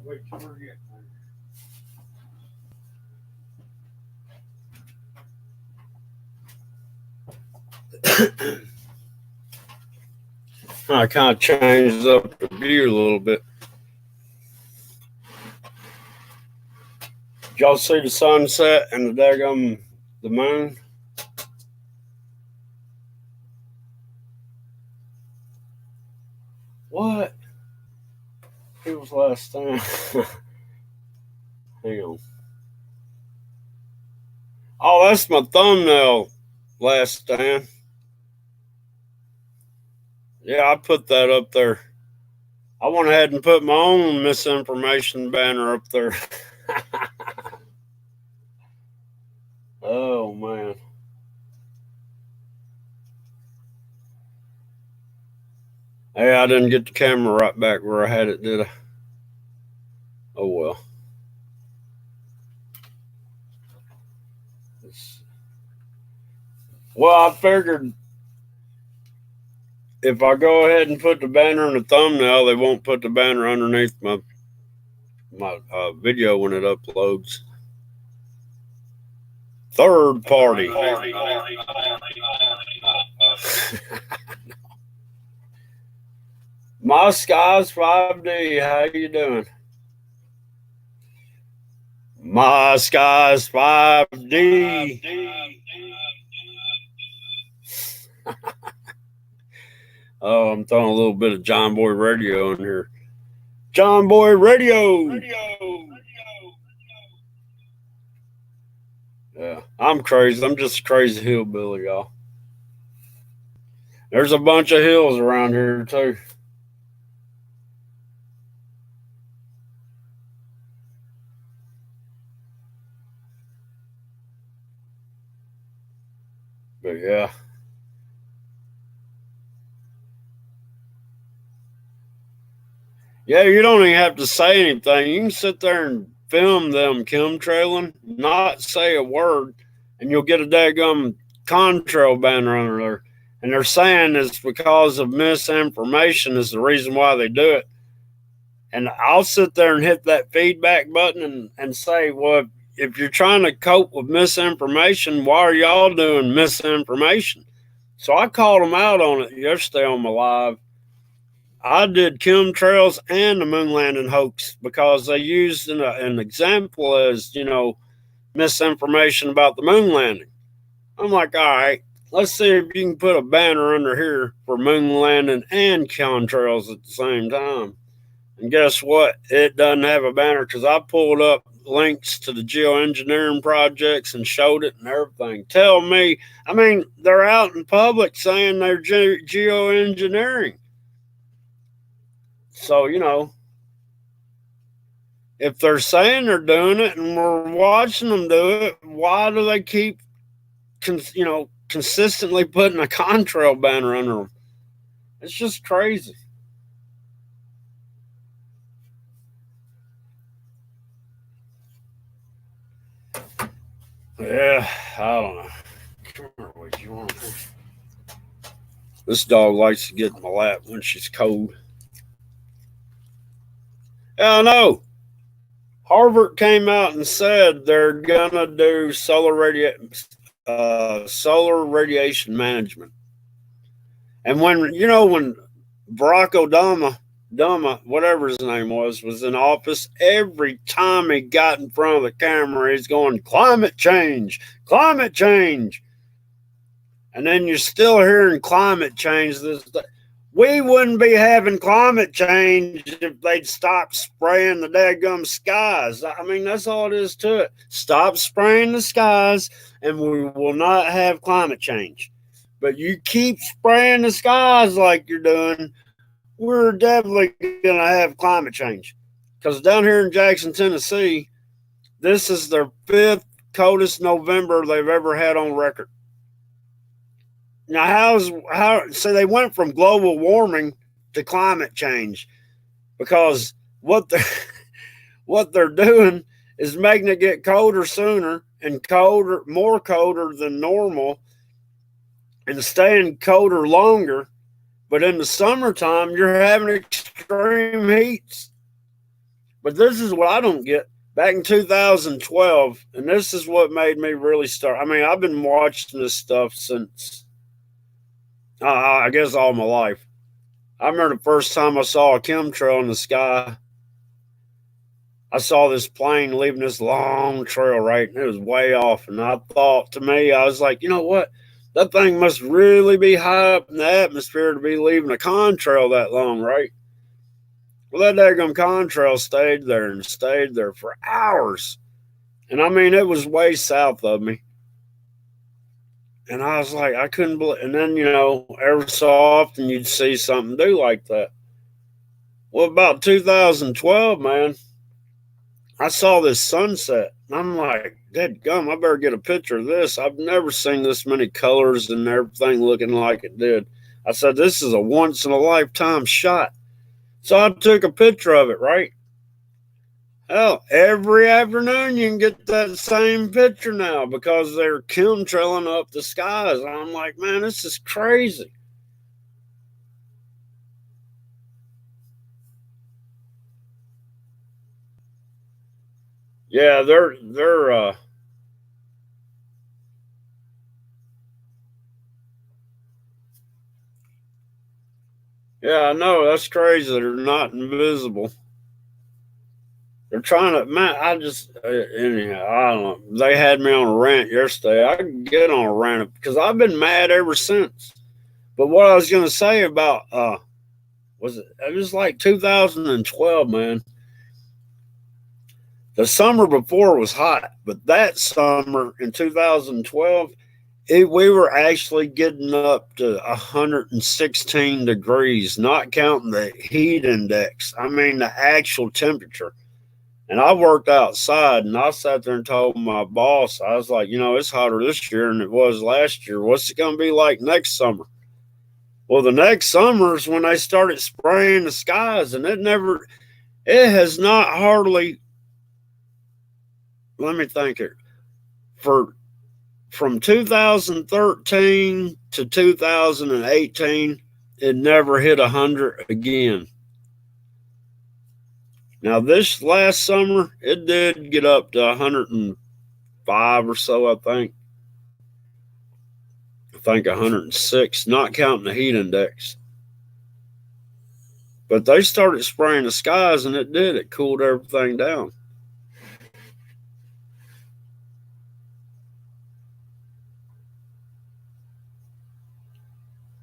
Wait, where are you at? I kind of changed up the view a little bit. Did y'all see the sunset and the moon? What? It was last time. Hang on. Oh, that's my thumbnail last stand. Yeah, I put that up there. I went ahead and put my own misinformation banner up there. Oh, man. Hey, I didn't get the camera right back where I had it, did I? Oh, well. Well, I figured if I go ahead and put the banner in the thumbnail, they won't put the banner underneath my video when it uploads. Third party. My Skies 5D, how you doing? My Skies 5D. Oh, I'm throwing a little bit of John Boy Radio in here. John Boy Radio. Yeah, I'm crazy. I'm just a crazy hillbilly, y'all. There's a bunch of hills around here, too. But yeah. Yeah, you don't even have to say anything. You can sit there and film them chemtrailing, not say a word, and you'll get a daggum contrail banner under there. And they're saying it's because of misinformation is the reason why they do it. And I'll sit there and hit that feedback button and say, well, if you're trying to cope with misinformation, why are y'all doing misinformation? So I called them out on it yesterday on my live. I did chemtrails and the moon landing hoax because they used an example as, misinformation about the moon landing. I'm like, all right, let's see if you can put a banner under here for moon landing and chemtrails at the same time. And guess what? It doesn't have a banner because I pulled up links to the geoengineering projects and showed it and everything. Tell me, they're out in public saying they're geoengineering. So, if they're saying they're doing it and we're watching them do it, why do they keep, consistently putting a contrail banner under them? It's just crazy. Yeah, I don't know. Come here, what you want? This dog likes to get in my lap when she's cold. Yeah, I know. Harvard came out and said they're gonna do solar radiation management. And when Barack Obama, whatever his name was in office, every time he got in front of the camera, he's going, climate change. And then you're still hearing climate change. We wouldn't be having climate change if they'd stop spraying the daggum skies. That's all it is to it. Stop spraying the skies and we will not have climate change. But you keep spraying the skies like you're doing, we're definitely going to have climate change. Because down here in Jackson, Tennessee, this is their 5th coldest November they've ever had on record. Now, so they went from global warming to climate change because what they're doing is making it get colder sooner and more colder than normal, and staying colder longer. But in the summertime, you're having extreme heats. But this is what I don't get. Back in 2012, and this is what made me really start. I've been watching this stuff since I guess all my life. I remember the first time I saw a chemtrail in the sky. I saw this plane leaving this long trail, right? And it was way off. And I thought to me, I was like, you know what? That thing must really be high up in the atmosphere to be leaving a contrail that long, right? Well, that daggum contrail stayed there and stayed there for hours. And I mean, it was way south of me. And I was like, I couldn't believe. And then, every so often you'd see something do like that. Well, about 2012, man, I saw this sunset. And I'm like, dead gum, I better get a picture of this. I've never seen this many colors and everything looking like it did. I said, this is a once in a lifetime shot. So I took a picture of it, right? Hell, every afternoon you can get that same picture now because they're chemtrailing up the skies. And I'm like, man, this is crazy. Yeah, they're yeah, I know that's crazy. They're not invisible. They're trying to, man. Anyhow, I don't know. They had me on a rant yesterday. I can get on a rant because I've been mad ever since. But what I was gonna say about was it was like 2012, man. The summer before was hot, but that summer in 2012, we were actually getting up to 116 degrees, not counting the heat index. I mean, the actual temperature. And I worked outside and I sat there and told my boss, I was like, it's hotter this year than it was last year. What's it going to be like next summer? Well, the next summer is when they started spraying the skies, and it has not hardly, let me think it, for from 2013 to 2018, it never hit 100 again. Now, this last summer, it did get up to 105 or so, I think. I think 106, not counting the heat index. But they started spraying the skies, and it did. It cooled everything down.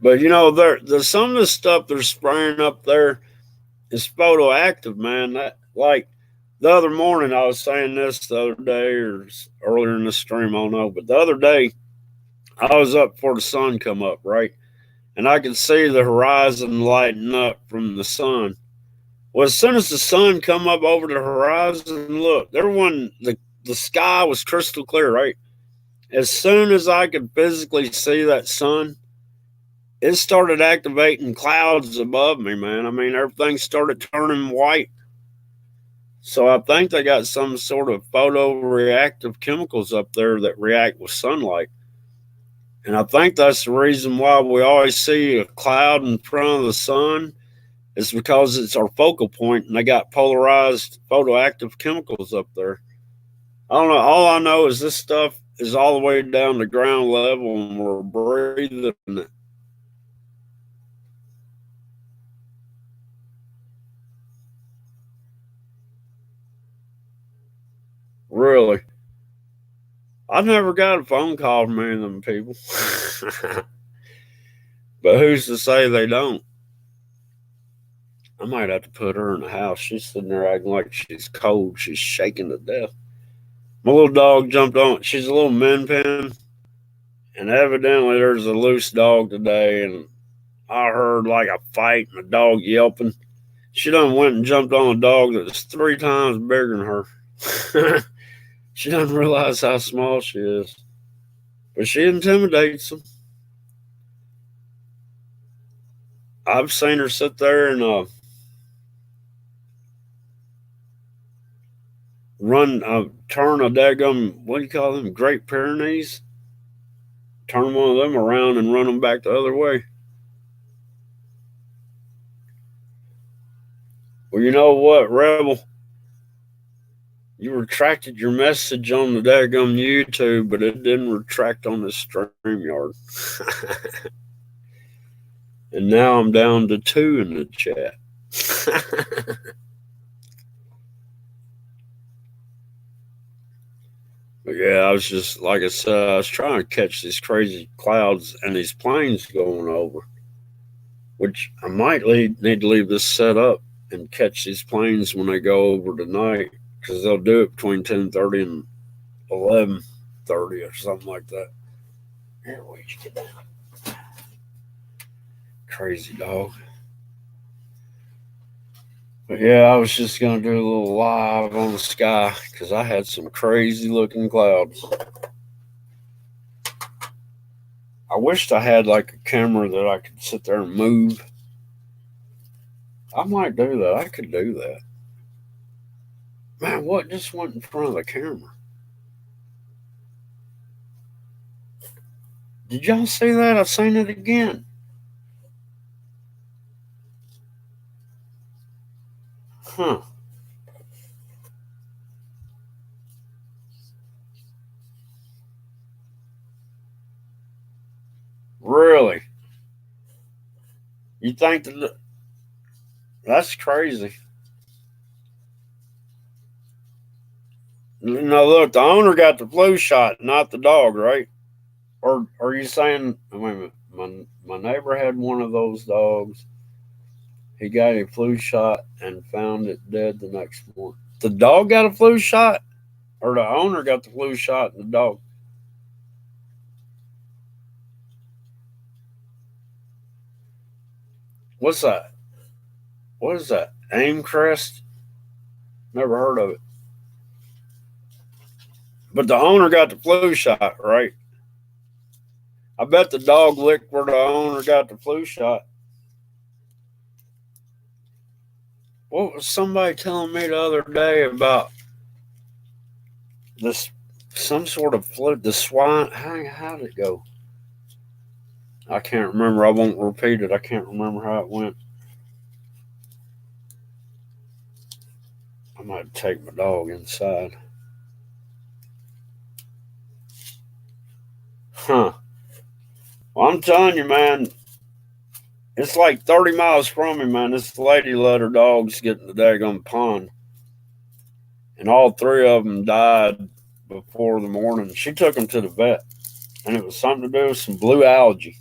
But some of the stuff they're spraying up there is photoactive, man. That like the other morning, I was saying this the other day or earlier in the stream, I don't know. But the other day, I was up before the sun come up, right? And I could see the horizon lighting up from the sun. Well, as soon as the sun come up over the horizon, look, the sky was crystal clear, right? As soon as I could physically see that sun, it started activating clouds above me, man. I mean, everything started turning white. So I think they got some sort of photoreactive chemicals up there that react with sunlight. And I think that's the reason why we always see a cloud in front of the sun. It's because it's our focal point and they got polarized photoactive chemicals up there. I don't know. All I know is this stuff is all the way down to ground level and we're breathing it. Really. I never got a phone call from any of them people. But who's to say they don't? I might have to put her in the house. She's sitting there acting like she's cold. She's shaking to death. My little dog jumped on. She's a little min pin, and evidently there's a loose dog today. And I heard like a fight and a dog yelping. She done went and jumped on a dog that was 3 times bigger than her. She doesn't realize how small she is, but she intimidates them. I've seen her sit there and turn a daggum, what do you call them, Great Pyrenees? Turn one of them around and run them back the other way. Well, you know what, Rebel? You retracted your message on the daggum YouTube, but it didn't retract on the StreamYard. And now I'm down to 2 in the chat. But yeah, I was just, like I said, I was trying to catch these crazy clouds and these planes going over, which I might need to leave this set up and catch these planes when they go over tonight, because they'll do it between 10:30 and 11:30 or something like that. Here, where'd you get down? Crazy dog. But yeah, I was just gonna do a little live on the sky because I had some crazy looking clouds. I wished I had like a camera that I could sit there and move. I might do that. I could do that. Man, what just went in front of the camera? Did y'all see that? I seen it again. Huh. Really? You think that's crazy? No, look, the owner got the flu shot, not the dog, right? Or are you saying? Wait a minute. My neighbor had one of those dogs. He got a flu shot and found it dead the next morning. The dog got a flu shot, or the owner got the flu shot and the dog. What's that? What is that? Aim crest? Never heard of it. But the owner got the flu shot, right? I bet the dog licked where the owner got the flu shot. What was somebody telling me the other day about this? Some sort of flu. The swine. How did it go? I can't remember. I won't repeat it. I can't remember how it went. I might take my dog inside. Huh. Well, I'm telling you, man, it's like 30 miles from me, man. This lady let her dogs get in the daggone pond, and all three of them died before the morning. She took them to the vet, and it was something to do with some blue algae.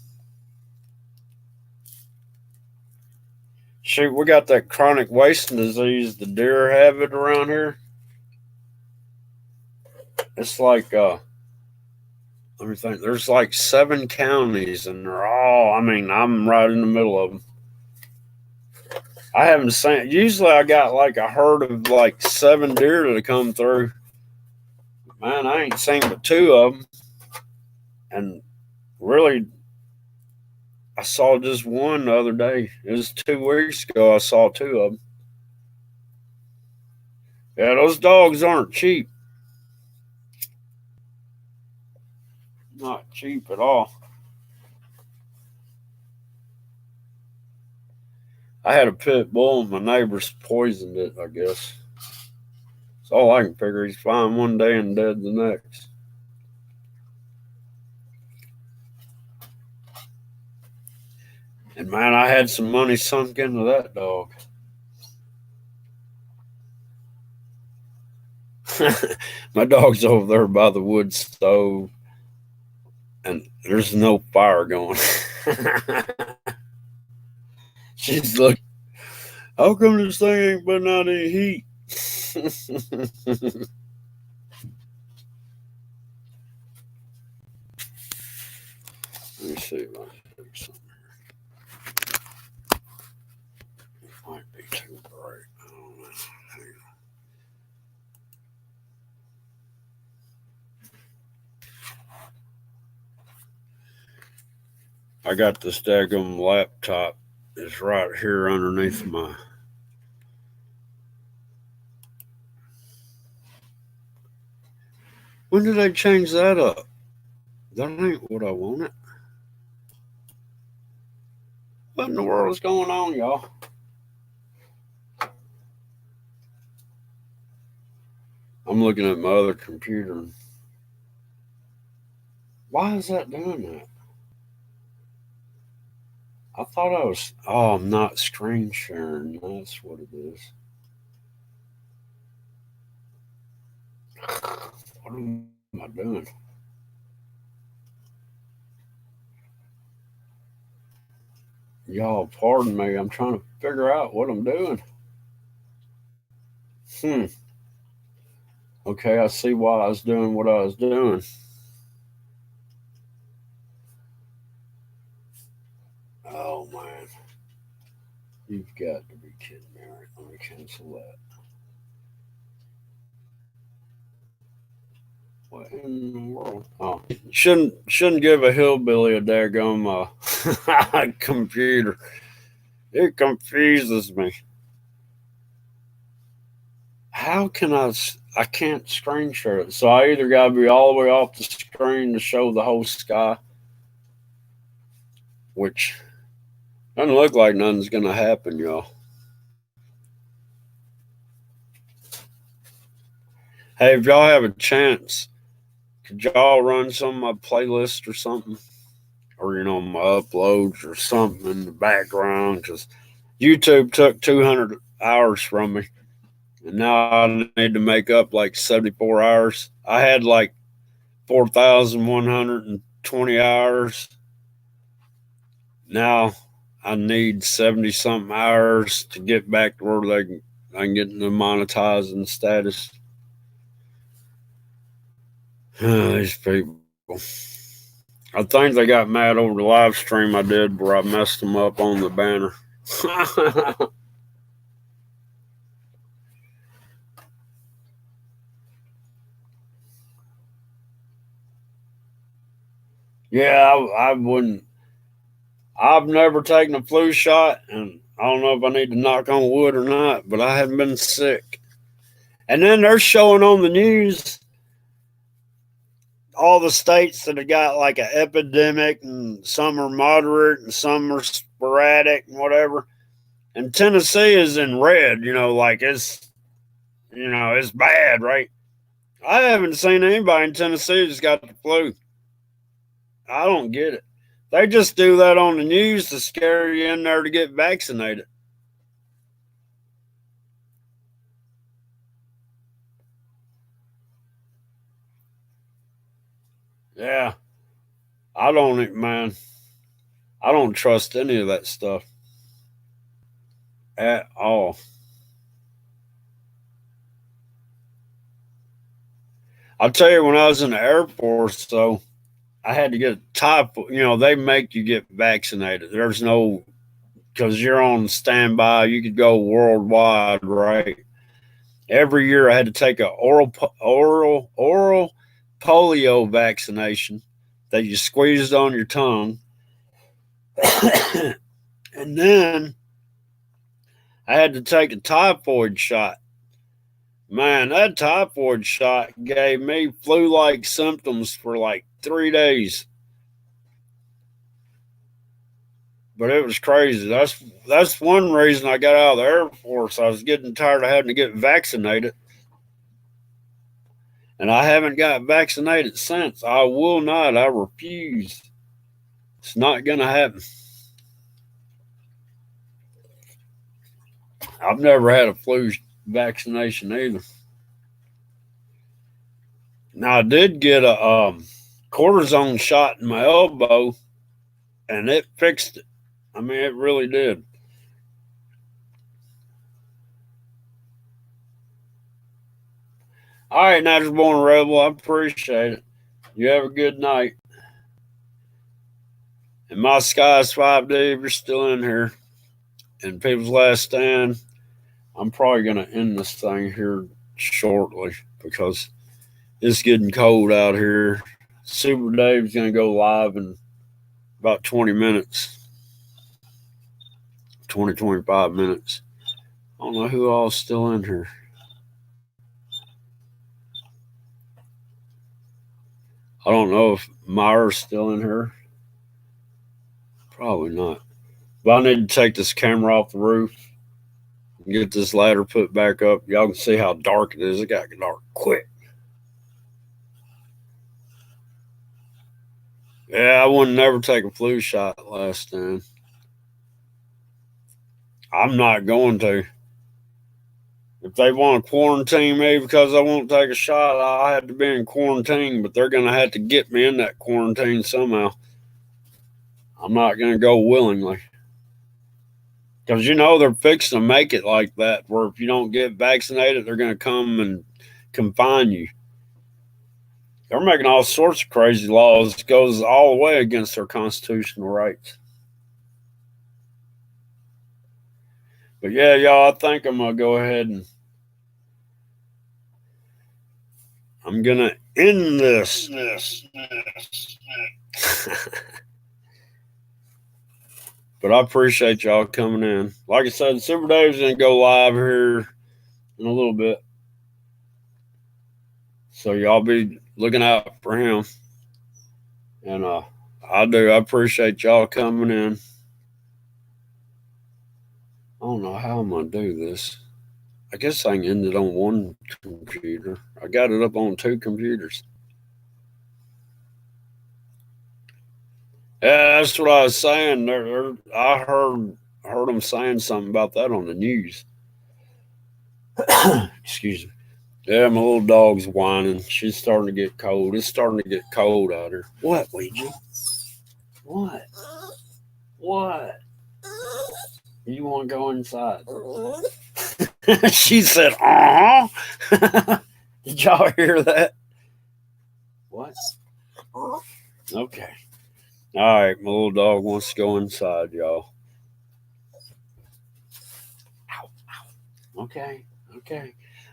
Shoot, we got that chronic wasting disease. The deer have it around here. It's like, let me think. There's like 7 counties, and they're all. I mean, I'm right in the middle of them. I haven't seen. Usually, I got like a herd of like 7 deer that come through. Man, I ain't seen but 2 of them, and really, I saw just one the other day. It was 2 weeks ago. I saw 2 of them. Yeah, those dogs aren't cheap. Not cheap at all. I had a pit bull, and my neighbors poisoned it, I guess. That's all I can figure. He's fine one day and dead the next. And man, I had some money sunk into that dog. My dog's over there by the wood stove, and there's no fire going. She's like, how come this thing ain't putting out any heat? Let me see if I can do something. It might be too bright. I don't know. I got this daggum laptop. It's right here underneath my. When did I change that up? That ain't what I wanted. What in the world is going on, y'all? I'm looking at my other computer. Why is that doing that? I thought I was. Oh, I'm not screen sharing. That's what it is. What am I doing? Y'all, pardon me. I'm trying to figure out what I'm doing. Hmm. Okay, I see why I was doing what I was doing. Oh man, you've got to be kidding me! All right, let me cancel that. What in the world? Oh, shouldn't give a hillbilly a daggum computer. It confuses me. How can I can't screen share it. So I either gotta be all the way off the screen to show the whole sky, which doesn't look like nothing's gonna happen, y'all. Hey, if y'all have a chance, could y'all run some of my playlist or something? Or, my uploads or something in the background? Because YouTube took 200 hours from me. And now I need to make up like 74 hours. I had like 4,120 hours. Now I need 70 something hours to get back to where I can get the monetizing status. These people. I think they got mad over the live stream I did where I messed them up on the banner. Yeah, I wouldn't. I've never taken a flu shot, and I don't know if I need to knock on wood or not, but I haven't been sick. And then they're showing on the news all the states that have got like an epidemic, and some are moderate and some are sporadic and whatever. And Tennessee is in red, like it's bad, right? I haven't seen anybody in Tennessee that's got the flu. I don't get it. They just do that on the news to scare you in there to get vaccinated. Yeah, I don't, man. I don't trust any of that stuff at all. I'll tell you, when I was in the Air Force, though, I had to get a typhoid. They make you get vaccinated. There's no, because you're on standby. You could go worldwide, right? Every year, I had to take a oral polio vaccination that you squeezed on your tongue, and then I had to take a typhoid shot. Man, that typhoid shot gave me flu-like symptoms for like 3 days. But it was crazy. That's one reason I got out of the Air Force. I was getting tired of having to get vaccinated, and I haven't got vaccinated since. I will not. I refuse. It's not going to happen. I've never had a flu vaccination either. Now I did get a cortisone shot in my elbow, and it fixed it. I mean, it really did. All right, Natural Born Rebel, I appreciate it. You have a good night. And my Skies 5D, if you're still in here, and People's Last Stand, I'm probably going to end this thing here shortly because it's getting cold out here. Super Dave's going to go live in about 20 minutes, 25 minutes. I don't know who all's still in here. I don't know if Myra's still in here. Probably not. But I need to take this camera off the roof and get this ladder put back up. Y'all can see how dark it is. It got dark quick. Yeah, I wouldn't never take a flu shot last time. I'm not going to. If they want to quarantine me because I won't take a shot, I have to be in quarantine, but they're going to have to get me in that quarantine somehow. I'm not going to go willingly. Because, they're fixing to make it like that, where if you don't get vaccinated, they're going to come and confine you. They're making all sorts of crazy laws. It goes all the way against their constitutional rights. But yeah, y'all, I think I'm going to go ahead and I'm going to end this. But I appreciate y'all coming in. Like I said, Super Dave's going to go live here in a little bit. So y'all be looking out for him. And I appreciate y'all coming in. I don't know how I'm going to do this. I guess I can end it on one computer. I got it up on 2 computers. Yeah, that's what I was saying. I heard them saying something about that on the news. Excuse me. Yeah, my little dog's whining. She's starting to get cold. It's starting to get cold out here. What, Ouija? What? What? You want to go inside? She said, uh-huh. Did y'all hear that? What? Okay. All right, my little dog wants to go inside, y'all. Ow, ow. Okay.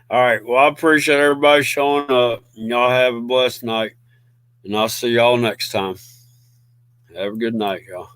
All right. Well, I appreciate everybody showing up. Y'all have a blessed night. And I'll see y'all next time. Have a good night, y'all.